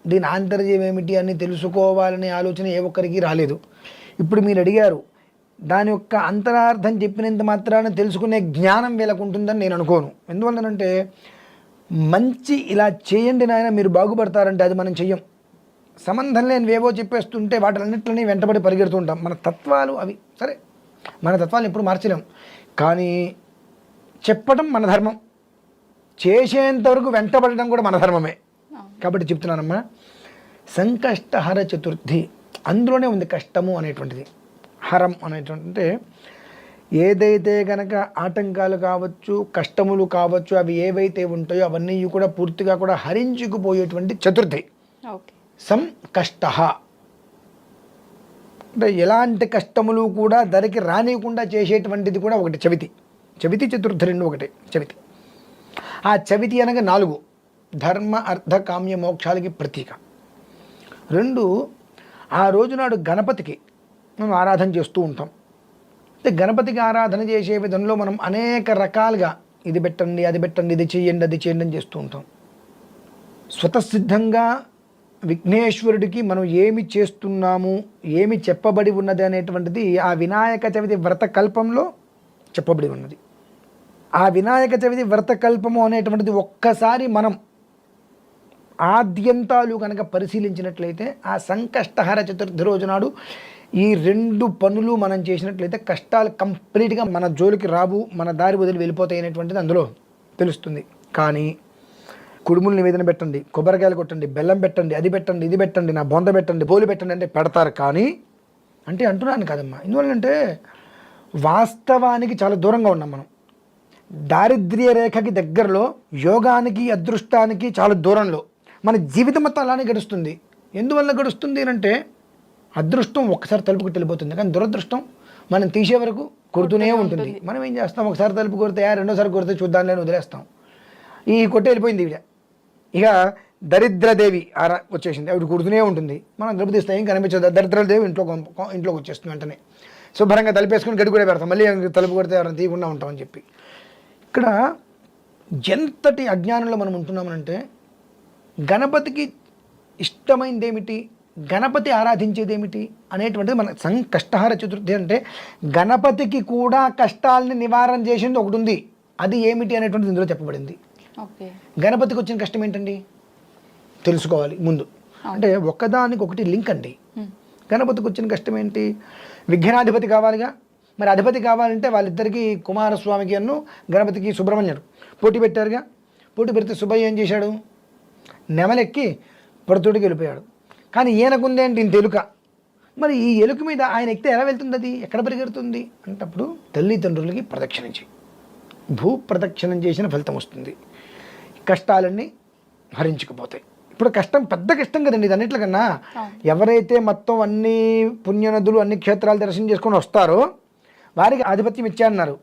దీని ఆంతర్యం ఏమిటి అని తెలుసుకోవాలనే ఆలోచన ఏ ఒక్కరికి రాలేదు. ఇప్పుడు మీరు అడిగారు, దాని యొక్క అంతరార్థం చెప్పినంత మాత్రాన తెలుసుకునే జ్ఞానం వీళ్ళకు ఉంటుందని నేను అనుకోను. ఎందువల్లనంటే మంచి ఇలా చేయండి నాయన మీరు బాగుపడతారంటే అది మనం చెయ్యం. సంబంధం లేనివేవో చెప్పేస్తుంటే వాటిలన్నింటినీ వెంటబడి పరిగెడుతుంటాం. మన తత్వాలు అవి సరే, మన తత్వాలను ఎప్పుడు మార్చలేం, కానీ చెప్పడం మన ధర్మం, చేసేంతవరకు వెంటబడడం కూడా మన ధర్మమే. కాబట్టి చెప్తున్నానమ్మా, సంకష్టహర చతుర్థి అందులోనే ఉంది కష్టము అనేటువంటిది. హరం అనేటువంటి ఏదైతే కనుక ఆటంకాలు కావచ్చు, కష్టములు కావచ్చు, అవి ఏవైతే ఉంటాయో అవన్నీ కూడా పూర్తిగా కూడా హరించుకుపోయేటువంటి చతుర్థి. ఓకే. సంకష్ట అంటే ఎలాంటి కష్టములు కూడా ధరికి రానియకుండా చేసేటువంటిది కూడా ఒకటి చవితి. చవితి చతుర్థి రెండు ఒకటి చవితి. ఆ చవితి అనగా 4 ధర్మ అర్థ కామ్య మోక్షాలకి ప్రతీక. 2 ఆ రోజునాడు గణపతికి మనం ఆరాధన చేస్తూ ఉంటాం. అంటే గణపతికి ఆరాధన చేసే విధంలో మనం అనేక రకాలుగా ఇది పెట్టండి, అది పెట్టండి, ఇది చేయండి, అది చేయండి అని చేస్తూ ఉంటాం. స్వతసిద్ధంగా విఘ్నేశ్వరుడికి మనం ఏమి చేస్తున్నాము, ఏమి చెప్పబడి ఉన్నది అనేటువంటిది ఆ వినాయక చవితి వ్రతకల్పంలో చెప్పబడి ఉన్నది. ఆ వినాయక చవితి వ్రతకల్పము అనేటువంటిది ఒక్కసారి మనం ఆద్యంతాలు కనుక పరిశీలించినట్లయితే ఆ సంకష్టహర చతుర్థి రోజు నాడు ఈ 2 పనులు మనం చేసినట్లయితే కష్టాలు కంప్లీట్గా మన జోలికి రావు, మన దారి వదిలి వెళ్ళిపోతాయి అనేటువంటిది అందులో తెలుస్తుంది. కానీ కుడుములు నివేదన పెట్టండి, కొబ్బరికాయలు కొట్టండి, బెల్లం పెట్టండి, అది పెట్టండి, ఇది పెట్టండి, నా బొంద పెట్టండి, పోలి పెట్టండి అంటే పెడతారు. కానీ అంటే అంటున్నాను కాదమ్మా, ఎందువల్లంటే వాస్తవానికి చాలా దూరంగా ఉన్నాం మనం. దారిద్ర్య రేఖకి దగ్గరలో, యోగానికి అదృష్టానికి చాలా దూరంలో మన జీవితం మొత్తం అలానే గడుస్తుంది. ఎందువల్ల గడుస్తుంది అంటే అదృష్టం ఒక్కసారి తలుపుకి వెళ్ళిపోతుంది, కానీ దురదృష్టం మనం తీసే వరకు కొడుతూనే ఉంటుంది. మనం ఏం చేస్తాం, ఒకసారి తలుపు కొడితే రెండోసారి కొడితే చూద్దాం లేని వదిలేస్తాం. ఈ కొట్టే వెళ్ళిపోయింది ఇవిడ, ఇక దరిద్రదేవి వచ్చేసింది, ఆవిడ కుడుతూనే ఉంటుంది. మనం తలుపు తీస్తే ఏం కనిపించదు, దరిద్రదేవి ఇంట్లోకి వచ్చేస్తుంది. వెంటనే శుభ్రంగా తలుపేసుకుని గడి కూడా పెడతాం, మళ్ళీ తలుపు కొడితే ఎవరైనా తీయకుండా ఉంటామని చెప్పి. ఇక్కడ ఎంతటి అజ్ఞానంలో మనం ఉంటున్నామనంటే గణపతికి ఇష్టమైంది ఏమిటి, గణపతి ఆరాధించేది ఏమిటి అనేటువంటిది మన సంకష్టహర చతుర్థి అంటే గణపతికి కూడా కష్టాలని నివారణ చేసింది ఒకటి ఉంది. అది ఏమిటి అనేటువంటిది ఇందులో చెప్పబడింది. ఓకే. గణపతికి వచ్చిన కష్టం ఏంటండి తెలుసుకోవాలి ముందు. అంటే ఒక్కదానికి ఒకటి లింక్ అండి. గణపతికి వచ్చిన కష్టం ఏంటి, విఘ్నాధిపతి కావాలిగా. మరి అధిపతి కావాలంటే వాళ్ళిద్దరికీ కుమారస్వామికి అన్ను గణపతికి సుబ్రహ్మణ్యుడు పోటీ పెట్టారుగా. పోటీ పెడితే సుబ్బయ్య ఏం చేశాడు, నెమలెక్కి పడుతోటికి వెళ్ళిపోయాడు. కానీ ఈయనకుందేంటి ఇంత ఎలుక. మరి ఈ ఎలుక మీద ఆయన ఎక్కితే ఎలా వెళ్తుంది, అది ఎక్కడ పరిగెడుతుంది అంటప్పుడు తల్లిదండ్రులకి ప్రదక్షిణం చేయి, భూ ప్రదక్షిణం చేసిన ఫలితం వస్తుంది, కష్టాలన్నీ హరించుకుపోతాయి. ఇప్పుడు కష్టం పెద్ద కష్టం కదండి ఇది అన్నిట్లకన్నా. ఎవరైతే మొత్తం అన్ని పుణ్యనదులు అన్ని క్షేత్రాలు దర్శనం చేసుకొని వస్తారో వారికి ఆధిపత్యం ఇచ్చారన్నారు.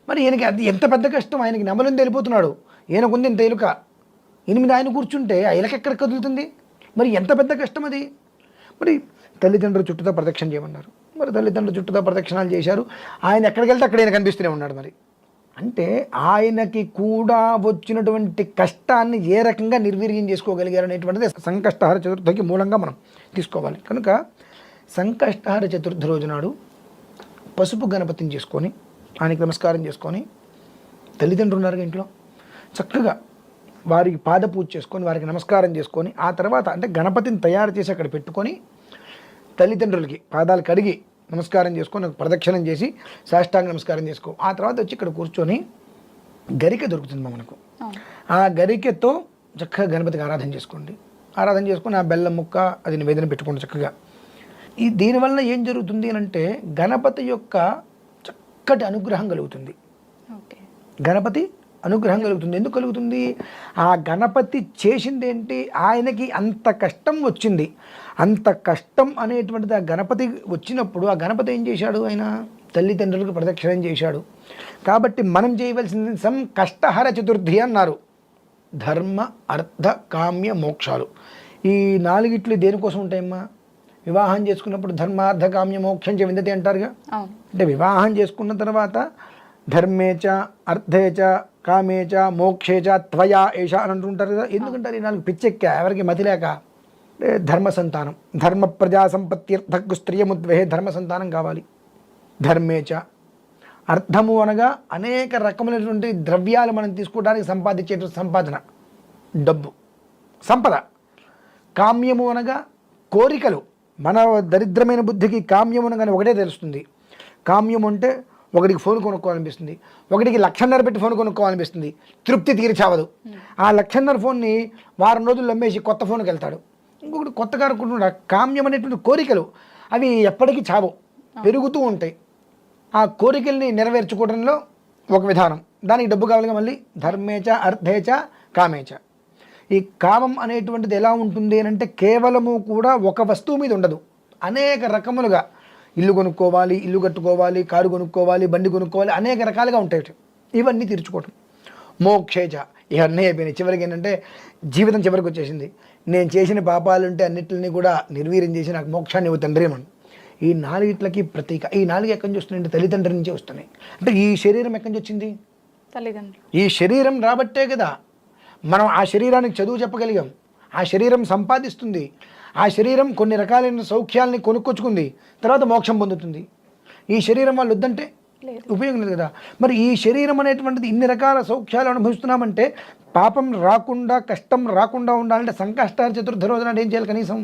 మరి ఈయనకి అది ఎంత పెద్ద కష్టం, ఆయనకి నెమలుంది వెళ్ళిపోతున్నాడు, ఈయనకుంది ఇంత ఎలుక, 8 ఆయన కూర్చుంటే ఆ ఎలుక ఎక్కడ కదులుతుంది, మరి ఎంత పెద్ద కష్టం అది. మరి తల్లిదండ్రులు చుట్టూతో ప్రదక్షిణ చేయమన్నారు, మరి తల్లిదండ్రులు చుట్టూతో ప్రదక్షిణాలు చేశారు. ఆయన ఎక్కడికి వెళ్తే అక్కడ ఆయన కనిపిస్తూనే ఉన్నాడు. మరి అంటే ఆయనకి కూడా వచ్చినటువంటి కష్టాన్ని ఏ రకంగా నిర్వీర్యం చేసుకోగలిగారు అనేటువంటిది సంకష్టహర చతుర్థికి మూలంగా మనం తీసుకోవాలి. కనుక సంకష్టహర చతుర్థి రోజు నాడు పసుపు గణపతిని చేసుకొని ఆయనకి నమస్కారం చేసుకొని, తల్లిదండ్రులు ఉన్నారు ఇంట్లో, చక్కగా వారికి పాద పూజ చేసుకొని వారికి నమస్కారం చేసుకొని, ఆ తర్వాత అంటే గణపతిని తయారు చేసి అక్కడ పెట్టుకొని తల్లిదండ్రులకి పాదాలు కడిగి నమస్కారం చేసుకొని ప్రదక్షిణం చేసి సాష్టాంగ నమస్కారం చేసుకో. ఆ తర్వాత వచ్చి ఇక్కడ కూర్చొని గరిక దొరుకుతుంది మనకు, ఆ గరికెతో చక్కగా గణపతికి ఆరాధన చేసుకోండి. ఆరాధన చేసుకొని ఆ బెల్లం ముక్క అది నివేదన పెట్టుకోండి చక్కగా. దీనివల్ల ఏం జరుగుతుంది అని అంటే గణపతి యొక్క చక్కటి అనుగ్రహం కలుగుతుంది. గణపతి అనుగ్రహం కలుగుతుంది. ఎందుకు కలుగుతుంది, ఆ గణపతి చేసింది ఏంటి, ఆయనకి అంత కష్టం వచ్చింది. అంత కష్టం అనేటువంటిది ఆ గణపతి వచ్చినప్పుడు ఆ గణపతి ఏం చేశాడు, ఆయన తల్లిదండ్రులకు ప్రదక్షిణం చేశాడు. కాబట్టి మనం చేయవలసింది సంకష్టహర చతుర్థి అన్నారు. ధర్మ అర్థ కామ్య మోక్షాలు. ఈ 4 ఇట్లు దేనికోసం ఉంటాయమ్మా? వివాహం చేసుకున్నప్పుడు ధర్మార్థ కామ్య మోక్షం చ విందతి అంటారుగా. అంటే వివాహం చేసుకున్న తర్వాత ధర్మేచ అర్థేచ కామేచ మోక్షేచ త్వయా ఏష అని అంటుంటారు కదా. ఎందుకంటారు ఈ 4? పిచ్చెక్కా, ఎవరికి మతి లేక. ధర్మ సంతానం, ధర్మ ప్రజా సంపత్త్యర్థకు స్త్రియముద్వహే, ధర్మ సంతానం కావాలి. ధర్మేచ, అర్థము అనగా అనేక రకములైనటువంటి ద్రవ్యాలు మనం తీసుకోవడానికి సంపాదించేటువంటి సంపాదన, డబ్బు, సంపద. కామ్యము అనగా కోరికలు. మన దరిద్రమైన బుద్ధికి కామ్యము అనగానే ఒకటే తెలుస్తుంది. కామ్యం అంటే ఒకటికి ఫోన్ కొనుక్కోవాలనిపిస్తుంది, ఒకటికి 1,50,000 పెట్టి ఫోన్ కొనుక్కోవాలనిపిస్తుంది, తృప్తి తీర్చావదు. ఆ 1,50,000 ఫోన్ని వారం రోజులు అమ్మేసి కొత్త ఫోన్కి వెళ్తాడు. ఇంకొకటి కొత్తగా అనుకుంటున్నాడు. కామ్యం అనేటువంటి కోరికలు అవి ఎప్పటికీ చావు, పెరుగుతూ ఉంటాయి. ఆ కోరికల్ని నెరవేర్చుకోవడంలో ఒక విధానం, దానికి డబ్బు కావాలిగా. మళ్ళీ ధర్మేచ అర్థేచ కామేచ. ఈ కామం అనేటువంటిది ఎలా ఉంటుంది అని అంటే కేవలము కూడా ఒక వస్తువు మీద ఉండదు, అనేక రకములుగా. ఇల్లు కొనుక్కోవాలి, ఇల్లు కట్టుకోవాలి, కారు కొనుక్కోవాలి, బండి కొనుక్కోవాలి, అనేక రకాలుగా ఉంటాయి. ఇవన్నీ తీర్చుకోవటం. మోక్షేచ, ఇవన్నీ అయిపోయినాయి. చివరికి ఏంటంటే జీవితం చివరికి వచ్చేసింది. నేను చేసిన పాపాలుంటే అన్నిటిని కూడా నిర్వీర్యం చేసి నాకు మోక్షాన్ని ఇవ్వు తండ్రి అని. ఈ 4 ప్రతీక. ఈ 4 ఎక్కడి నుంచి వస్తున్నాయంటే తల్లిదండ్రుల నుంచే వస్తున్నాయి. అంటే ఈ శరీరం ఎక్కడి నుంచి వచ్చింది? తల్లిదండ్రులు. ఈ శరీరం రాబట్టే కదా మనం ఆ శరీరానికి చదువు చెప్పగలిగాం. ఆ శరీరం సంపాదిస్తుంది. ఆ శరీరం కొన్ని రకాలైన సౌఖ్యాలని కొనుక్కొచ్చుకుంది, తర్వాత మోక్షం పొందుతుంది. ఈ శరీరం వాళ్ళు వద్దంటే ఉపయోగం లేదు కదా. మరి ఈ శరీరం అనేటువంటిది ఇన్ని రకాల సౌఖ్యాలు అనుభవిస్తున్నామంటే పాపం రాకుండా, కష్టం రాకుండా ఉండాలంటే సంకష్టాల చతుర్థి రోజున ఏం చేయాలి? కనీసం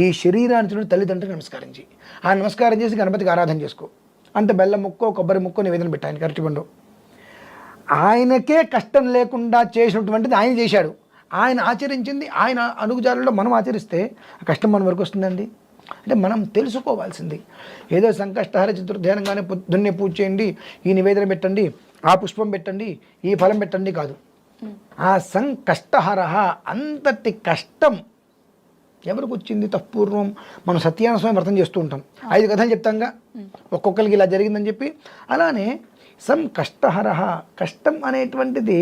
ఈ శరీరాన్ని చూడండి, తల్లిదండ్రులకు నమస్కరించి, ఆ నమస్కారం చేసి గణపతికి ఆరాధన చేసుకో. అంత బెల్లం ముక్కో కొబ్బరి ముక్కో నివేదన పెట్టాను, ఆయన కరెక్ట్గా. ఆయనకే కష్టం లేకుండా చేసినటువంటిది ఆయన చేశాడు. ఆయన ఆచరించింది ఆయన అనుగుజాలలో మనం ఆచరిస్తే ఆ కష్టం మన వరకు వస్తుందండి. అంటే మనం తెలుసుకోవాల్సింది ఏదో సంకష్టహర చతుర్థానంగానే పొద్దున్నే పూజ చేయండి, ఈ నివేదన పెట్టండి, ఆ పుష్పం పెట్టండి, ఈ ఫలం పెట్టండి కాదు. ఆ సంకష్టహర అంతటి కష్టం ఎవరికి వచ్చింది? తప్పూర్వం మనం సత్యనారాయణ స్వామి వ్రతం చేస్తూ ఉంటాం, 5 కథలు చెప్తాంగా, ఒక్కొక్కరికి ఇలా జరిగిందని చెప్పి. అలానే సంకష్టహర, కష్టం అనేటువంటిది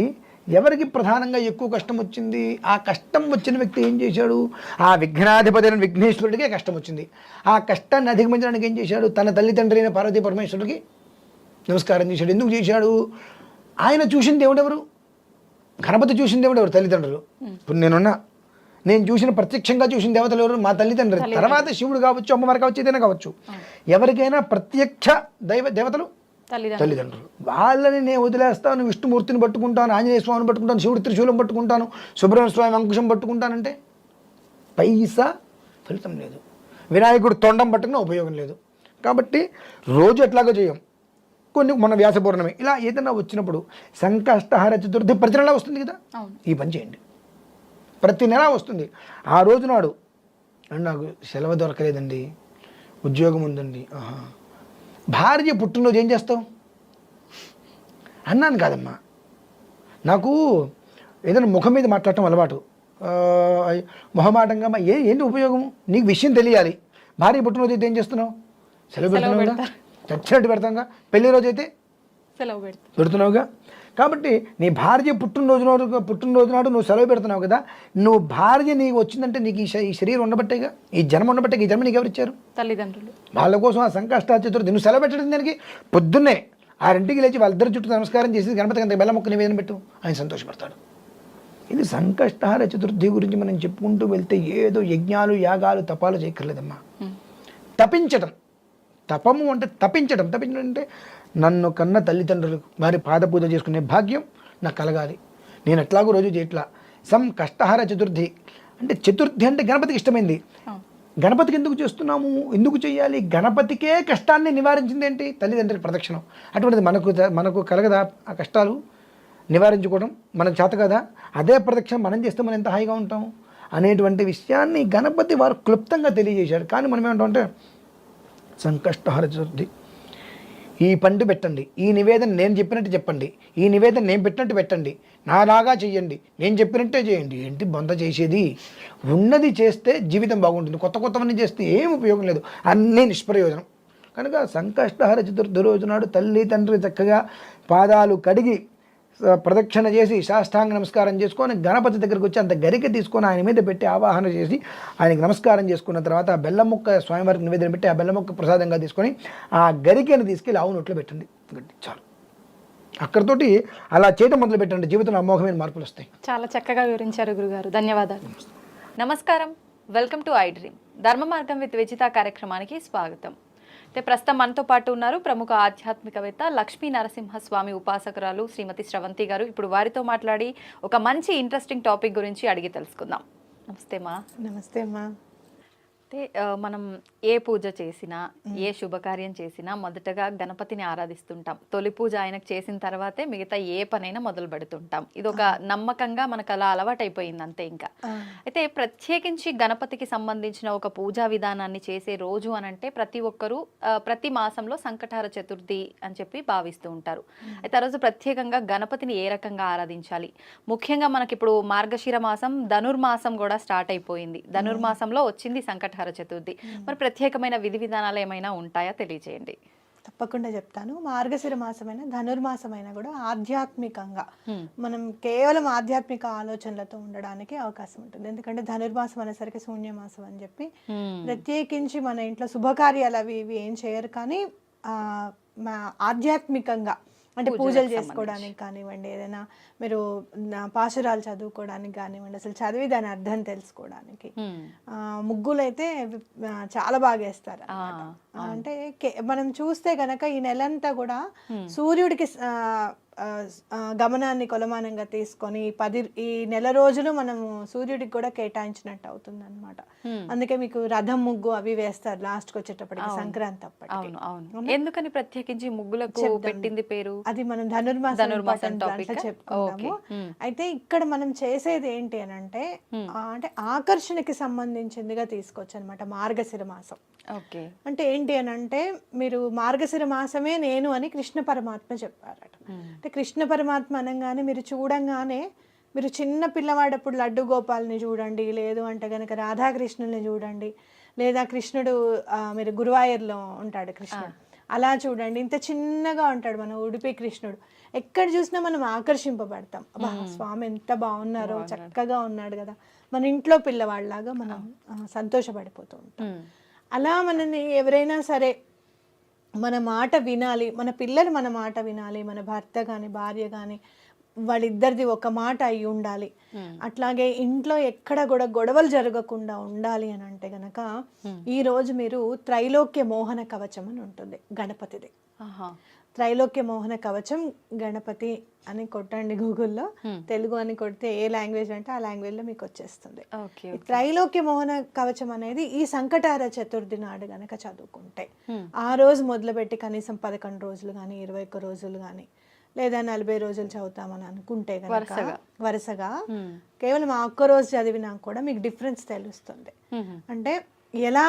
ఎవరికి ప్రధానంగా ఎక్కువ కష్టం వచ్చింది? ఆ కష్టం వచ్చిన వ్యక్తి ఏం చేశాడు? ఆ విఘ్నాధిపతి అయిన విఘ్నేశ్వరుడికే కష్టం వచ్చింది. ఆ కష్టాన్ని అధిగమించడానికి ఏం చేశాడు? తన తల్లిదండ్రి అయిన పార్వతీ పరమేశ్వరుడికి నమస్కారం చేశాడు. ఎందుకు చేశాడు? ఆయన చూసిన దేవుడెవరు? గణపతి చూసిన దేవుడెవరు? తల్లిదండ్రులు. ఇప్పుడు నేను చూసిన ప్రత్యక్షంగా చూసిన దేవతలు ఎవరు? మా తల్లిదండ్రులు. తర్వాత శివుడు కావచ్చు, అమ్మవారు కావచ్చు, ఏదైనా కావచ్చు. ఎవరికైనా ప్రత్యక్ష దేవతలు తల్లిదండ్రులు. వాళ్ళని నేను వదిలేస్తాను, విష్ణుమూర్తిని పట్టుకుంటాను, ఆంజనేయ స్వామిని పట్టుకుంటాను, శివుడు త్రిశూలం పట్టుకుంటాను, సుబ్రహ్మణ్య స్వామి అంకుశం పట్టుకుంటానంటే పైసా ఫలితం లేదు. వినాయకుడు తొండం పట్టుకున్న ఉపయోగం లేదు. కాబట్టి రోజు ఎట్లాగో చేయం, కొన్ని మన వ్యాస పౌర్ణమి ఇలా ఏదైనా వచ్చినప్పుడు సంకష్టహర చతుర్థి ప్రతి నెల వస్తుంది కదా, ఈ పని చేయండి. ప్రతి నెల వస్తుంది. ఆ రోజు నాడు నాకు సెలవు దొరకలేదండి, ఉద్యోగం ఉందండి, భార్య పుట్టినరోజు ఏం చేస్తావు అన్నాను కాదమ్మా. నాకు ఏదైనా ముఖం మీద మాట్లాడటం అలవాటు, మొహమాటంగా ఏంటి ఉపయోగం? నీకు విషయం తెలియాలి. భార్య పుట్టినరోజు అయితే ఏం చేస్తున్నావు? సెలవు పెడుతున్నావుగా, చచ్చినట్టు పెడతాంగా. పెళ్లి రోజు అయితే సెలవు పెడుతున్నావుగా. కాబట్టి నీ భార్య పుట్టినరోజు నాడు నువ్వు సెలవు పెడుతున్నావు కదా, నువ్వు భార్య నీకు వచ్చిందంటే నీకు ఈ శరీరం ఉండబట్టేగా, ఈ జన్మ ఉండబట్టే. ఈ జన్మ నీకు ఎవరు ఇచ్చారు? తల్లిదండ్రులు. వాళ్ళ కోసం ఆ సంకష్ట చతుర్థి నువ్వు సెలవు పెట్టడం దానికి పొద్దున్నే 6ంటికి లేచి వాళ్ళిద్దరు చుట్టూ నమస్కారం చేసి గణపతికి అంత బెల్ల మొక్క నివేదన పెట్టు, ఆయన సంతోషపడతాడు. ఇది సంకష్టహార చతుర్థి గురించి మనం చెప్పుకుంటూ వెళ్తే ఏదో యజ్ఞాలు యాగాలు తపాలు చేయక్కర్లేదమ్మా. తపించటం, తపము అంటే తపించడం అంటే నన్ను కన్న తల్లిదండ్రులకు వారి పాద పూజ చేసుకునే భాగ్యం నాకు కలగాలి. నేను ఎట్లాగో రోజు చేయట్లా. సంకష్టహార చతుర్థి అంటే చతుర్థి అంటే గణపతికి ఇష్టమైంది. గణపతికి ఎందుకు చేస్తున్నాము, ఎందుకు చేయాలి? గణపతికే కష్టాన్ని నివారించింది ఏంటి? తల్లిదండ్రులకు ప్రదక్షిణం. అటువంటిది మనకు కలగదా ఆ కష్టాలు నివారించుకోవడం? మనకు చేత కదా? అదే ప్రదక్షిణం మనం చేస్తే మనం ఎంత హాయిగా ఉంటాం అనేటువంటి విషయాన్ని గణపతి వారు క్లుప్తంగా తెలియజేశారు. కానీ మనం ఏమంటామంటే సంకష్టహర చతుర్థి, ఈ పండు పెట్టండి, ఈ నివేదన నేను చెప్పినట్టు చెప్పండి, ఈ నివేదన నేను పెట్టినట్టు పెట్టండి, నాలాగా చెయ్యండి, నేను చెప్పినట్టే చేయండి. ఏంటి బొంద చేసేది? ఉన్నది చేస్తే జీవితం బాగుంటుంది. కొత్తవన్నీ చేస్తే ఏం ఉపయోగం లేదు, అన్నీ నిష్ప్రయోజనం. కనుక సంకష్టహర చతుర్థి రోజు నాడు తల్లి తండ్రి చక్కగా పాదాలు కడిగి ప్రదక్షిణ చేసి శాష్టాంగ నమస్కారం చేసుకొని గణపతి దగ్గరికి వచ్చి అంత గరిక తీసుకొని ఆయన మీద పెట్టి ఆవాహన చేసి ఆయనకి నమస్కారం చేసుకున్న తర్వాత ఆ బెల్లం ముక్క స్వామివారికి నివేదన పెట్టి ఆ బెల్లం ముక్క ప్రసాదంగా తీసుకొని ఆ గరికని తీసుకెళ్ళి ఆవు నోట్లో పెట్టండి. చాలు. అక్కడితోటి అలా చేయటం మొదలు పెట్టండి, జీవితంలో అమోఘమైన మార్పులు వస్తాయి. చాలా చక్కగా వివరించారు గురుగారు, ధన్యవాదాలు. నమస్కారం, వెల్కమ్ టు ఐ డ్రీమ్. ధర్మ మార్గం విత్ విజిత కార్యక్రమానికి స్వాగతం. అయితే ప్రస్తుతం మనతో పాటు ఉన్నారు ప్రముఖ ఆధ్యాత్మికవేత్త లక్ష్మీ నరసింహస్వామి ఉపాసకురాలు శ్రీమతి స్రవంతి గారు. ఇప్పుడు వారితో మాట్లాడి ఒక మంచి ఇంట్రెస్టింగ్ టాపిక్ గురించి అడిగి తెలుసుకుందాం. నమస్తే మా. నమస్తే అమ్మా. అయితే మనం ఏ పూజ చేసినా ఏ శుభకార్యం చేసినా మొదటగా గణపతిని ఆరాధిస్తుంటాం. తొలి పూజ ఆయనకు చేసిన తర్వాతే మిగతా ఏ పనైనా మొదలు పెడుతుంటాం. ఇది ఒక నమ్మకంగా మనకు అలా అలవాటైపోయింది అంతే. ఇంకా అయితే ప్రత్యేకించి గణపతికి సంబంధించిన ఒక పూజా విధానాన్ని చేసే రోజు అనంటే ప్రతి ఒక్కరూ ప్రతి మాసంలో సంకటహర చతుర్థి అని చెప్పి భావిస్తూ ఉంటారు. అయితే ఆ రోజు ప్రత్యేకంగా గణపతిని ఏ రకంగా ఆరాధించాలి? ముఖ్యంగా మనకి ఇప్పుడు మార్గశిర మాసం, ధనుర్మాసం కూడా స్టార్ట్ అయిపోయింది. ధనుర్మాసంలో వచ్చింది సంకటహర చతుర్థి. మరి ప్రత్యేకమైన విధి విధానాలు ఏమైనా ఉంటాయా? తెలియజేయండి. తప్పకుండా చెప్తాను. మార్గశిర మాసమైన ధనుర్మాసమైనా కూడా ఆధ్యాత్మికంగా మనం కేవలం ఆధ్యాత్మిక ఆలోచనలతో ఉండడానికి అవకాశం ఉంటుంది. ఎందుకంటే ధనుర్మాసం అనేసరికి శూన్యమాసం అని చెప్పి ప్రత్యేకించి మన ఇంట్లో శుభకార్యాలు అవి ఇవి ఏం చేయరు, కానీ ఆధ్యాత్మికంగా అంటే పూజలు చేసుకోవడానికి కానివ్వండి, ఏదైనా మీరు పాశురాలు చదువుకోవడానికి కానివ్వండి, అసలు చదివి దాని అర్థం తెలుసుకోవడానికి. ముగ్గులు అయితే చాలా బాగా వేస్తారు అన్నమాట. అంటే మనం చూస్తే గనక ఈ నెలంతా కూడా సూర్యుడికి గమనాన్ని కొలమానంగా తీసుకొని ఈ నెల రోజులు మనము సూర్యుడికి కూడా కేటాయించినట్టు అవుతుంది అనమాట. అందుకే మీకు రథం ముగ్గు అవి వేస్తారు లాస్ట్కి వచ్చేటప్పటికి, సంక్రాంతి అప్పటికి. ఎందుకని ప్రత్యేకించి ముగ్గులకు పెట్టింది పేరు? అది మనం ధనుర్మాసం చెప్పుకున్నాము. అయితే ఇక్కడ మనం చేసేది ఏంటి అని అంటే ఆకర్షణకి సంబంధించిందిగా తీసుకోవచ్చు అనమాట మార్గశిర మాసం. అంటే ఏంటి అని అంటే మీరు మార్గశిర మాసమే నేను అని కృష్ణ పరమాత్మ చెప్పారట. అంటే కృష్ణ పరమాత్మ అనగానే మీరు చూడంగానే మీరు చిన్న పిల్లవాడప్పుడు లడ్డు గోపాల్ని చూడండి, లేదు అంటే కనుక రాధాకృష్ణుల్ని చూడండి, లేదా కృష్ణుడు మీరు గురువాయూర్లో ఉంటాడు కృష్ణుడు, అలా చూడండి. ఇంత చిన్నగా ఉంటాడు మన ఉడిపి కృష్ణుడు. ఎక్కడ చూసినా మనం ఆకర్షింపబడతాం. అబ్బా స్వామి ఎంత బాగున్నారో, చక్కగా ఉన్నాడు కదా, మన ఇంట్లో పిల్లవాళ్ళలాగా మనం సంతోషపడిపోతూ ఉంటాం. అలా మనని ఎవరైనా సరే మన మాట వినాలి, మన పిల్లలు మన మాట వినాలి, మన భర్త కానీ భార్య కానీ వాళ్ళిద్దరిది ఒక మాట అయి ఉండాలి. అట్లాగే ఇంట్లో ఎక్కడ కూడా గొడవలు జరగకుండా ఉండాలి అని అంటే గనక ఈ రోజు మీరు త్రైలోక్య మోహన కవచం అని ఉంటుంది గణపతిది. త్రైలోక్య మోహన కవచం గణపతి అని కొట్టండి గూగుల్లో, తెలుగు అని కొడితే ఏ లాంగ్వేజ్ అంటే ఆ లాంగ్వేజ్ లో మీకు వచ్చేస్తుంది. త్రైలోక్య మోహన కవచం అనేది ఈ సంకటహర చతుర్థి నాడు గనక చదువుకుంటే ఆ రోజు మొదలుపెట్టి కనీసం 11 రోజులు కానీ 21 రోజులు కానీ లేదా 40 రోజులు చదువుతామని అనుకుంటే కనుక వరుసగా కేవలం ఆ ఒక్క రోజు చదివినా కూడా మీకు డిఫరెన్స్ తెలుస్తుంది. అంటే ఎలా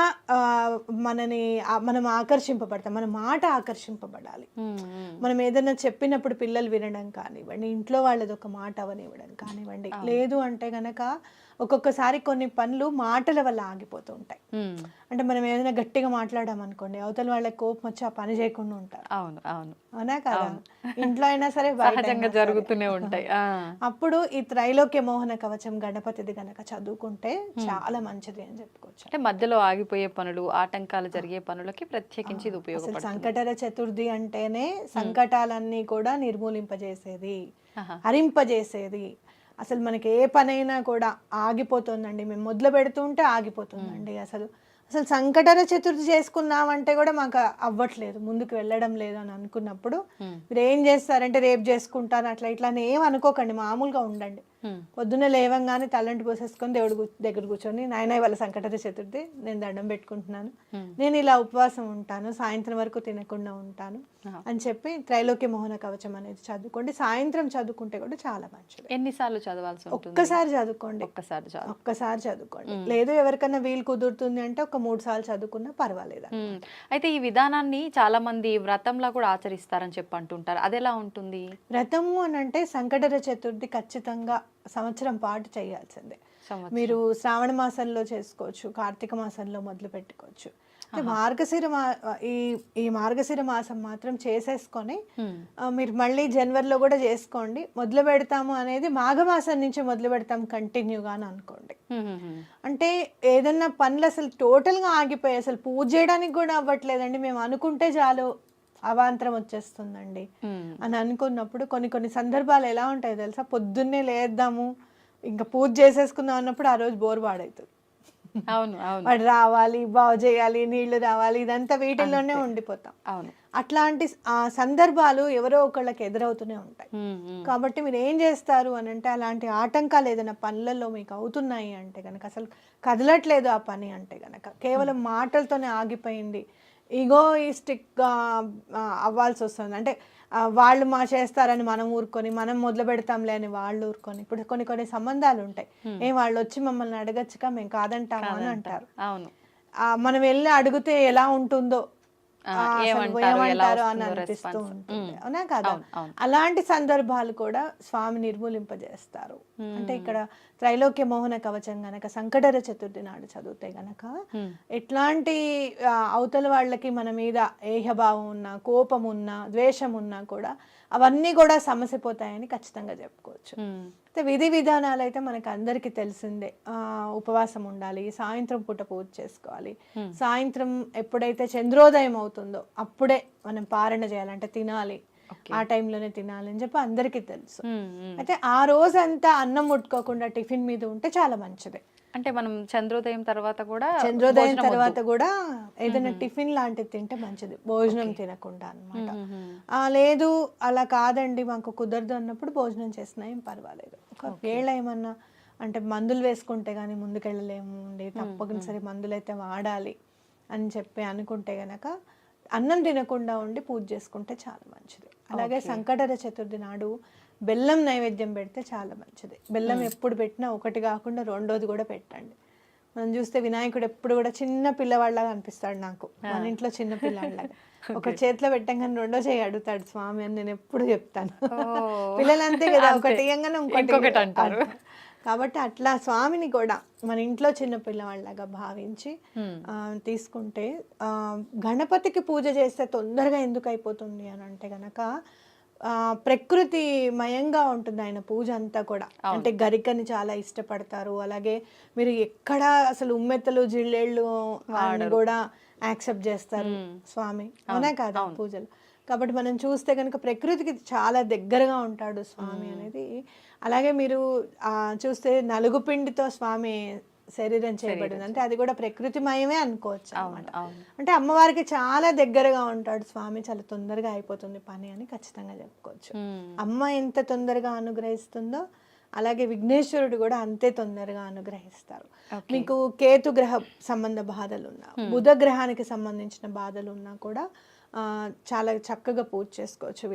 మనం ఆకర్షింపబడతాం, మన మాట ఆకర్షింపబడాలి. మనం ఏదైనా చెప్పినప్పుడు పిల్లలు వినడం కానివ్వండి, ఇంట్లో వాళ్ళది ఒక మాట అవనివ్వడం కానివ్వండి, లేదు అంటే గనక ఒక్కొక్కసారి కొన్ని పనులు మాటల వల్ల ఆగిపోతూ ఉంటాయి. అంటే మనం ఏదైనా గట్టిగా మాట్లాడామనుకోండి, అవతల వాళ్ళకి కోపం వచ్చి ఆ పని చేయకుండా ఉంటారు. అవునా కదా? ఇంట్లో అయినా సరే సహజంగా జరుగుతూనే ఉంటాయి. అప్పుడు ఈ త్రైలోక్య మోహన కవచం గణపతిది గనక చదువుకుంటే చాలా మంచిది అని చెప్పుకోవచ్చు. అంటే మధ్యలో ఆగిపోయే పనులు, ఆటంకాలు జరిగే పనులకి ప్రత్యేకించి ఇది ఉపయోగపడుతుంది. సంకటహర చతుర్థి అంటేనే సంకటాలన్నీ కూడా నిర్మూలింపజేసేది, హరింపజేసేది. అసలు మనకి ఏ పనైనా కూడా ఆగిపోతుందండి, మేము మొదలు పెడుతుంటే ఆగిపోతుందండి. అసలు సంకటహర చతుర్థి చేసుకున్నామంటే కూడా మాకు అవ్వట్లేదు, ముందుకు వెళ్ళడం లేదు అని అనుకున్నప్పుడు మీరు ఏం చేస్తారంటే రేపు చేసుకుంటాను అట్లా ఇట్లా అని ఏం అనుకోకండి, మామూలుగా ఉండండి. పొద్దున్న లేవంగానే తలంటి పోసేసుకొని దేవుడి దగ్గర కూర్చొని, నాయన ఇవాళ సంకటహర చతుర్థి, నేను దండం పెట్టుకుంటున్నాను, నేను ఇలా ఉపవాసం ఉంటాను, సాయంత్రం వరకు తినకుండా ఉంటాను అని చెప్పి త్రైలోక్య మోహన కవచం అనేది చదువుకోండి. సాయంత్రం చదువుకుంటే కూడా చాలా మంచిది. ఎన్నిసార్లు చదవాల్సి ఉంటుంది? ఒక్కసారి చదువుకోండి, ఒక్కసారి చదువుకోండి. లేదు ఎవరికైనా వీలు కుదురుతుంది అంటే ఒక 3 సార్లు చదువుకున్నా పర్వాలేదు. అయితే ఈ విధానాన్ని చాలా మంది వ్రతంలా కూడా ఆచరిస్తారని చెప్పి అంటుంటారు, అది ఎలా ఉంటుంది? వ్రతము అని అంటే సంకటహర చతుర్థి ఖచ్చితంగా సంవత్సరం పాటు చేయాల్సిందే. మీరు శ్రావణ మాసంలో చేసుకోవచ్చు, కార్తీక మాసంలో మొదలు పెట్టుకోవచ్చు. అయితే ఈ మార్గశిర మాసం మాత్రం చేసేసుకొని మీరు మళ్ళీ జనవరిలో కూడా చేసుకోండి. మొదలు పెడతాము అనేది మాఘమాసం నుంచి మొదలు పెడతాం కంటిన్యూగా అని అనుకోండి. అంటే ఏదన్నా పనులు అసలు టోటల్గా ఆగిపోయి అసలు పూజ చేయడానికి కూడా అవ్వట్లేదండి, మేము అనుకుంటే చాలు అవాంతరం వచ్చేస్తుందండి అని అనుకున్నప్పుడు కొన్ని సందర్భాలు ఎలా ఉంటాయో తెలుసా, పొద్దున్నే లేద్దాము ఇంకా పూజ చేసేసుకుందాం అన్నప్పుడు ఆ రోజు బోర్ పాడవుతుంది. అవును అవును వాడు రావాలి, బాగు చేయాలి, నీళ్లు రావాలి, ఇదంతా వీటిల్లోనే ఉండిపోతాం. అవును. అట్లాంటి సందర్భాలు ఎవరో ఒకళ్ళకి ఎదురవుతూనే ఉంటాయి. కాబట్టి మీరు ఏం చేస్తారు అని అంటే, అలాంటి ఆటంకాలు ఏదైనా పనులలో మీకు అవుతున్నాయి అంటే కనుక, అసలు కదలట్లేదు ఆ పని అంటే కనుక, కేవలం మాటలతోనే ఆగిపోయింది, ఈగోయిస్టిక్గా అవ్వాల్సి వస్తుంది. అంటే వాళ్ళు చేస్తారని మనం ఊరుకొని, మనం మొదలు పెడతాంలే అని వాళ్ళు ఊరుకొని. ఇప్పుడు కొన్ని సంబంధాలు ఉంటాయి, వాళ్ళు వచ్చి మమ్మల్ని అడగచ్చుగా మేము కాదంటాము అని అంటారు. అవును. మనం వెళ్ళి అడిగితే ఎలా ఉంటుందో, ఏమంటారు అని అనిపిస్తూ ఉంటుంది, అవునా కదా? అలాంటి సందర్భాలు కూడా స్వామి నిర్మూలింపజేస్తారు. అంటే ఇక్కడ త్రైలోక్య మోహన కవచం గనక సంకటహర చతుర్థి నాడు చదివితే గనక ఎట్లాంటి అవతల వాళ్ళకి మన మీద ఏహభావం ఉన్నా, కోపం ఉన్నా, ద్వేషం ఉన్నా కూడా అవన్నీ కూడా సమసిపోతాయని ఖచ్చితంగా చెప్పుకోవచ్చు. అయితే విధి విధానాలు అయితే మనకు అందరికీ తెలిసిందే. ఉపవాసం ఉండాలి, సాయంత్రం పూట పూజ చేసుకోవాలి, సాయంత్రం ఎప్పుడైతే చంద్రోదయం అవుతుందో అప్పుడే మనం పారణ చేయాలంటే తినాలి, ఆ టైంలోనే తినాలి అని చెప్పి అందరికీ తెలుసు. అయితే ఆ రోజంతా అన్నం ముట్టుకోకుండా టిఫిన్ మీద ఉంటే చాలా మంచిది. అంటే మనం చంద్రోదయం తర్వాత కూడా ఏదైనా టిఫిన్ లాంటిది తింటే మంచిది, భోజనం తినకుండా అన్నమాట. లేదు అలా కాదండి మాకు కుదరదు అన్నప్పుడు భోజనం చేసినా ఏం పర్వాలేదు. ఒకవేళ ఏమన్నా అంటే మందులు వేసుకుంటే కానీ ముందుకెళ్ళలేము అండి, తప్పనిసరి మందులు అయితే వాడాలి అని చెప్పి అనుకుంటే గనక అన్నం తినకుండా ఉండి పూజ చేసుకుంటే చాలా మంచిది. అలాగే సంకటహర చతుర్థి నాడు బెల్లం నైవేద్యం పెడితే చాలా మంచిది. బెల్లం ఎప్పుడు పెట్టినా ఒకటి కాకుండా రెండోది కూడా పెట్టండి. మనం చూస్తే వినాయకుడు ఎప్పుడు కూడా చిన్న పిల్లవాళ్ళగా అనిపిస్తాడు నాకు, మన ఇంట్లో చిన్న పిల్లవాళ్ళగా. ఒక చేతిలో పెట్టంగానే రెండో చేయి అడుగుతాడు స్వామి అని నేను ఎప్పుడు చెప్తాను. పిల్లలు అంతే కదా, ఒకటి ఇయ్యంగానే ఇంకొకటి అంటారు. కాబట్టి అట్లా స్వామిని కూడా మన ఇంట్లో చిన్న పిల్లవాళ్ళగా భావించి తీసుకుంటే, గణపతికి పూజ చేస్తే తొందరగా ఎందుకు అయిపోతుంది అని అంటే గనక, ప్రకృతి మయంగా ఉంటుంది ఆయన పూజ అంతా కూడా. అంటే గరికని చాలా ఇష్టపడతారు. అలాగే మీరు ఎక్కడ అసలు ఉమ్మెత్తలు జిల్లేళ్ళు కూడా యాక్సెప్ట్ చేస్తారు స్వామి, అవునా కాదా పూజలు. కాబట్టి మనం చూస్తే కనుక ప్రకృతికి చాలా దగ్గరగా ఉంటాడు స్వామి అనేది. అలాగే మీరు చూస్తే నలుగు పిండితో స్వామి శరీరం చేయబడింది, అంటే అది కూడా ప్రకృతిమయమే అనుకోవచ్చు అన్నమాట. అంటే అమ్మవారికి చాలా దగ్గరగా ఉంటాడు స్వామి, చాలా తొందరగా అయిపోతుంది పని అని ఖచ్చితంగా చెప్పుకోవచ్చు. అమ్మ ఎంత తొందరగా అనుగ్రహిస్తుందో అలాగే విఘ్నేశ్వరుడు కూడా అంతే తొందరగా అనుగ్రహిస్తారు. మీకు కేతు గ్రహ సంబంధ బాధలు ఉన్నా, బుధ గ్రహానికి సంబంధించిన బాధలు ఉన్నా కూడా చాలా చక్కగా పూజ చేసుకోవచ్చు.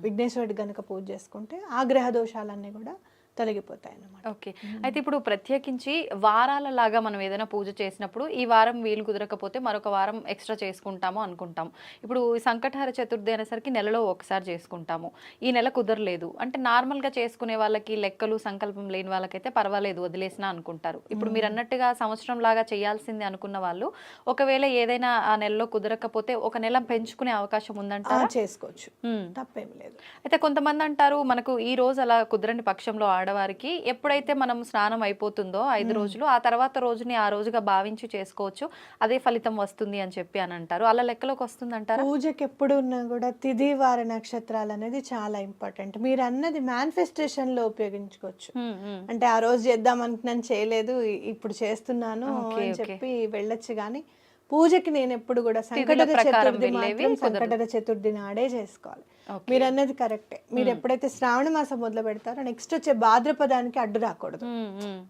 విఘ్నేశ్వరుడు గనక పూజ చేసుకుంటే ఆ గ్రహ దోషాలన్నీ కూడా తొలగిపోతాయి అన్నమాట. ఓకే. అయితే ఇప్పుడు ప్రత్యేకించి వారాల లాగా మనం ఏదైనా పూజ చేసినప్పుడు ఈ వారం వీలు కుదరకపోతే మరొక వారం ఎక్స్ట్రా చేసుకుంటాము అనుకుంటాం. ఇప్పుడు సంకటహర చతుర్థి అనేసరికి నెలలో ఒకసారి చేసుకుంటాము, ఈ నెల కుదరలేదు అంటే నార్మల్గా చేసుకునే వాళ్ళకి, లెక్కలు సంకల్పం లేని వాళ్ళకైతే పర్వాలేదు వదిలేసినా అనుకుంటారు. ఇప్పుడు మీరు అన్నట్టుగా సంవత్సరం లాగా చేయాల్సింది అనుకున్న వాళ్ళు ఒకవేళ ఏదైనా ఆ నెలలో కుదరకపోతే ఒక నెల పెంచుకునే అవకాశం ఉందంటారా? చేసుకోవచ్చు, తప్పేం లేదు. అయితే కొంతమంది అంటారు మనకు ఈ రోజు అలా కుదరని పక్షంలో ఆడవారికి ఎప్పుడైతే మనం స్నానం అయిపోతుందో 5 రోజులు ఆ తర్వాత రోజుని ఆ రోజుగా భావించి చేసుకోవచ్చు, అదే ఫలితం వస్తుంది అని చెప్పి అని అంటారు. అలా లెక్కలోకి వస్తుంది అంటారా? పూజకి ఎప్పుడు ఉన్నా కూడా తిథి వార నక్షత్రాలు అనేది చాలా ఇంపార్టెంట్. మీరు అన్నది మేనిఫెస్టేషన్ లో ఉపయోగించుకోవచ్చు. అంటే ఆ రోజు చేద్దాం అనుకున్నాను చేయలేదు, ఇప్పుడు చేస్తున్నాను అని చెప్పి వెళ్ళొచ్చు. కానీ పూజకి నేను ఎప్పుడు కూడా సంకటహర చతుర్థి నాడే చేసుకోవాలి. మీరు అన్నది కరెక్టే. మీరు ఎప్పుడైతే శ్రావణ మాసం మొదలు పెడతారో నెక్స్ట్ వచ్చే భాద్రపదానికి అడ్డు రాకూడదు,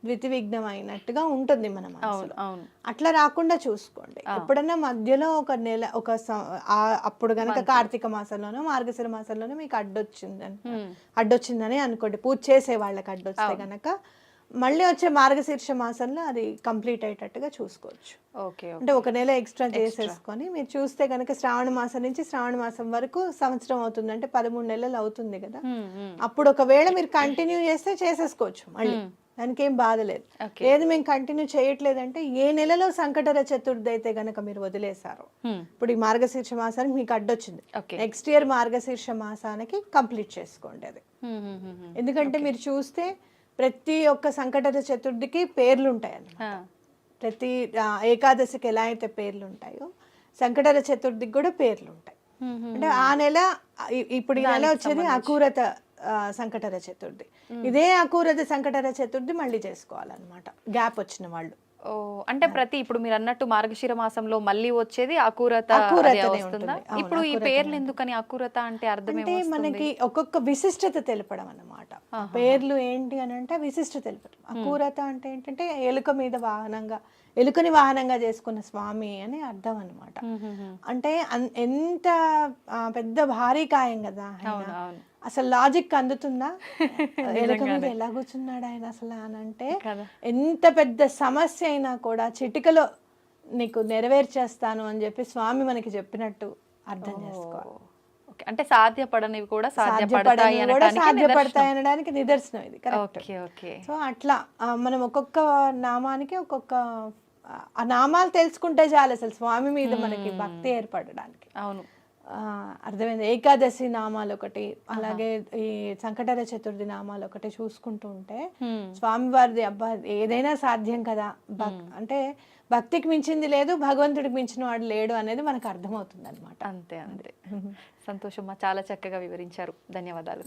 ద్వితి విఘ్నం అయినట్టుగా ఉంటుంది మన మనసులో. అట్లా రాకుండా చూసుకోండి. ఎప్పుడన్నా మధ్యలో ఒక నెల అప్పుడు గనక కార్తీక మాసంలోనో మార్గశిర మాసంలోనో మీకు అడ్డొచ్చిందని అనుకోండి, పూజ చేసే వాళ్ళకి అడ్డొస్తే గనక మళ్ళీ వచ్చే మార్గశీర్ష మాసంలో అది కంప్లీట్ అయ్యేటట్టుగా చూసుకోవచ్చు. అంటే ఒక నెల ఎక్స్ట్రా చేసేసుకొని మీరు చూస్తే కనుక శ్రావణ మాసం నుంచి శ్రావణ మాసం వరకు సంవత్సరం అవుతుంది, అంటే 13 నెలలు అవుతుంది కదా. అప్పుడు ఒకవేళ మీరు కంటిన్యూ చేస్తే చేసేసుకోవచ్చు మళ్ళీ. దానికి ఏం బాధ లేదు. Okay. లేదు మేము కంటిన్యూ చేయట్లేదంటే ఏ నెలలో సంకటహర చతుర్థి అయితే గనక మీరు వదిలేశారు, ఇప్పుడు ఈ మార్గశీర్ష మాసానికి మీకు అడ్డొచ్చింది, Okay. నెక్స్ట్ ఇయర్ మార్గశీర్ష మాసానికి కంప్లీట్ చేసుకోండి అది. ఎందుకంటే మీరు చూస్తే ప్రతి ఒక్క సంకటహర చతుర్థికి పేర్లు ఉంటాయి అన్నమాట. ప్రతి ఏకాదశికి ఎలా అయితే పేర్లు ఉంటాయో సంకటహర చతుర్థికి కూడా పేర్లు ఉంటాయి. అంటే ఆ నెల ఇప్పుడు ఈ నెల వచ్చేది అకూరత సంకటహర చతుర్థి, ఇదే అకూరత సంకటహర చతుర్థి మళ్ళీ చేసుకోవాలన్నమాట గ్యాప్ వచ్చిన వాళ్ళు. ఓ, అంటే ప్రతి ఇప్పుడు మీరు అన్నట్టు మార్గశిర మాసంలో మళ్ళీ వచ్చేది అకూరత అకూరతనే అదే వస్తుందా? ఉంటుంది. అవును, ఇప్పుడు ఈ అకూరతనే పేర్లు ఎందుకని అకూరత అంటే అర్థం అంటే మనకి ఒక్కొక్క విశిష్టత తెలపడం అన్నమాట. పేర్లు ఏంటి అని అంటే విశిష్టత తెలపడం. అకూరత అంటే ఏంటంటే ఎలుక మీద వాహనంగా, ఎలుకని వాహనంగా చేసుకున్న స్వామి అని అర్థం అన్నమాట. అంటే ఎంత పెద్ద భారీ కాయం కదా ఆయన. అసలు లాజిక్ అందుతుందా, ఎలుక మీద ఎలా కూర్చున్నాడు ఆయన అసలు అని అంటే, ఎంత పెద్ద సమస్య అయినా కూడా చిటికలో నీకు నెరవేర్చేస్తాను అని చెప్పి స్వామి మనకి చెప్పినట్టు అర్థం చేసుకోవాలి. అంటే సాధ్యపడనివి కూడా సాధ్యపడతాయి అనడానికి నిదర్శనం ఇది. Okay okay. సో అట్లా మనం ఒక్కొక్క నామానికి ఒక్కొక్క ఆ నామాలు తెలుసుకుంటే చాలు అసలు స్వామి మీద మనకి భక్తి ఏర్పడడానికి. అవును, అర్థమైంది. ఏకాదశి నామాలు ఒకటి, అలాగే ఈ సంకటహర చతుర్థి నామాలు ఒకటి చూసుకుంటూ ఉంటే స్వామివారిది అబ్బా ఏదైనా సాధ్యం కదా, అంటే భక్తికి మించింది లేదు, భగవంతుడికి మించిన వాడు లేడు అనేది మనకు అర్థమవుతుంది అనమాట. అంతే అంతే. సంతోషమ్మా, చాలా చక్కగా వివరించారు, ధన్యవాదాలు.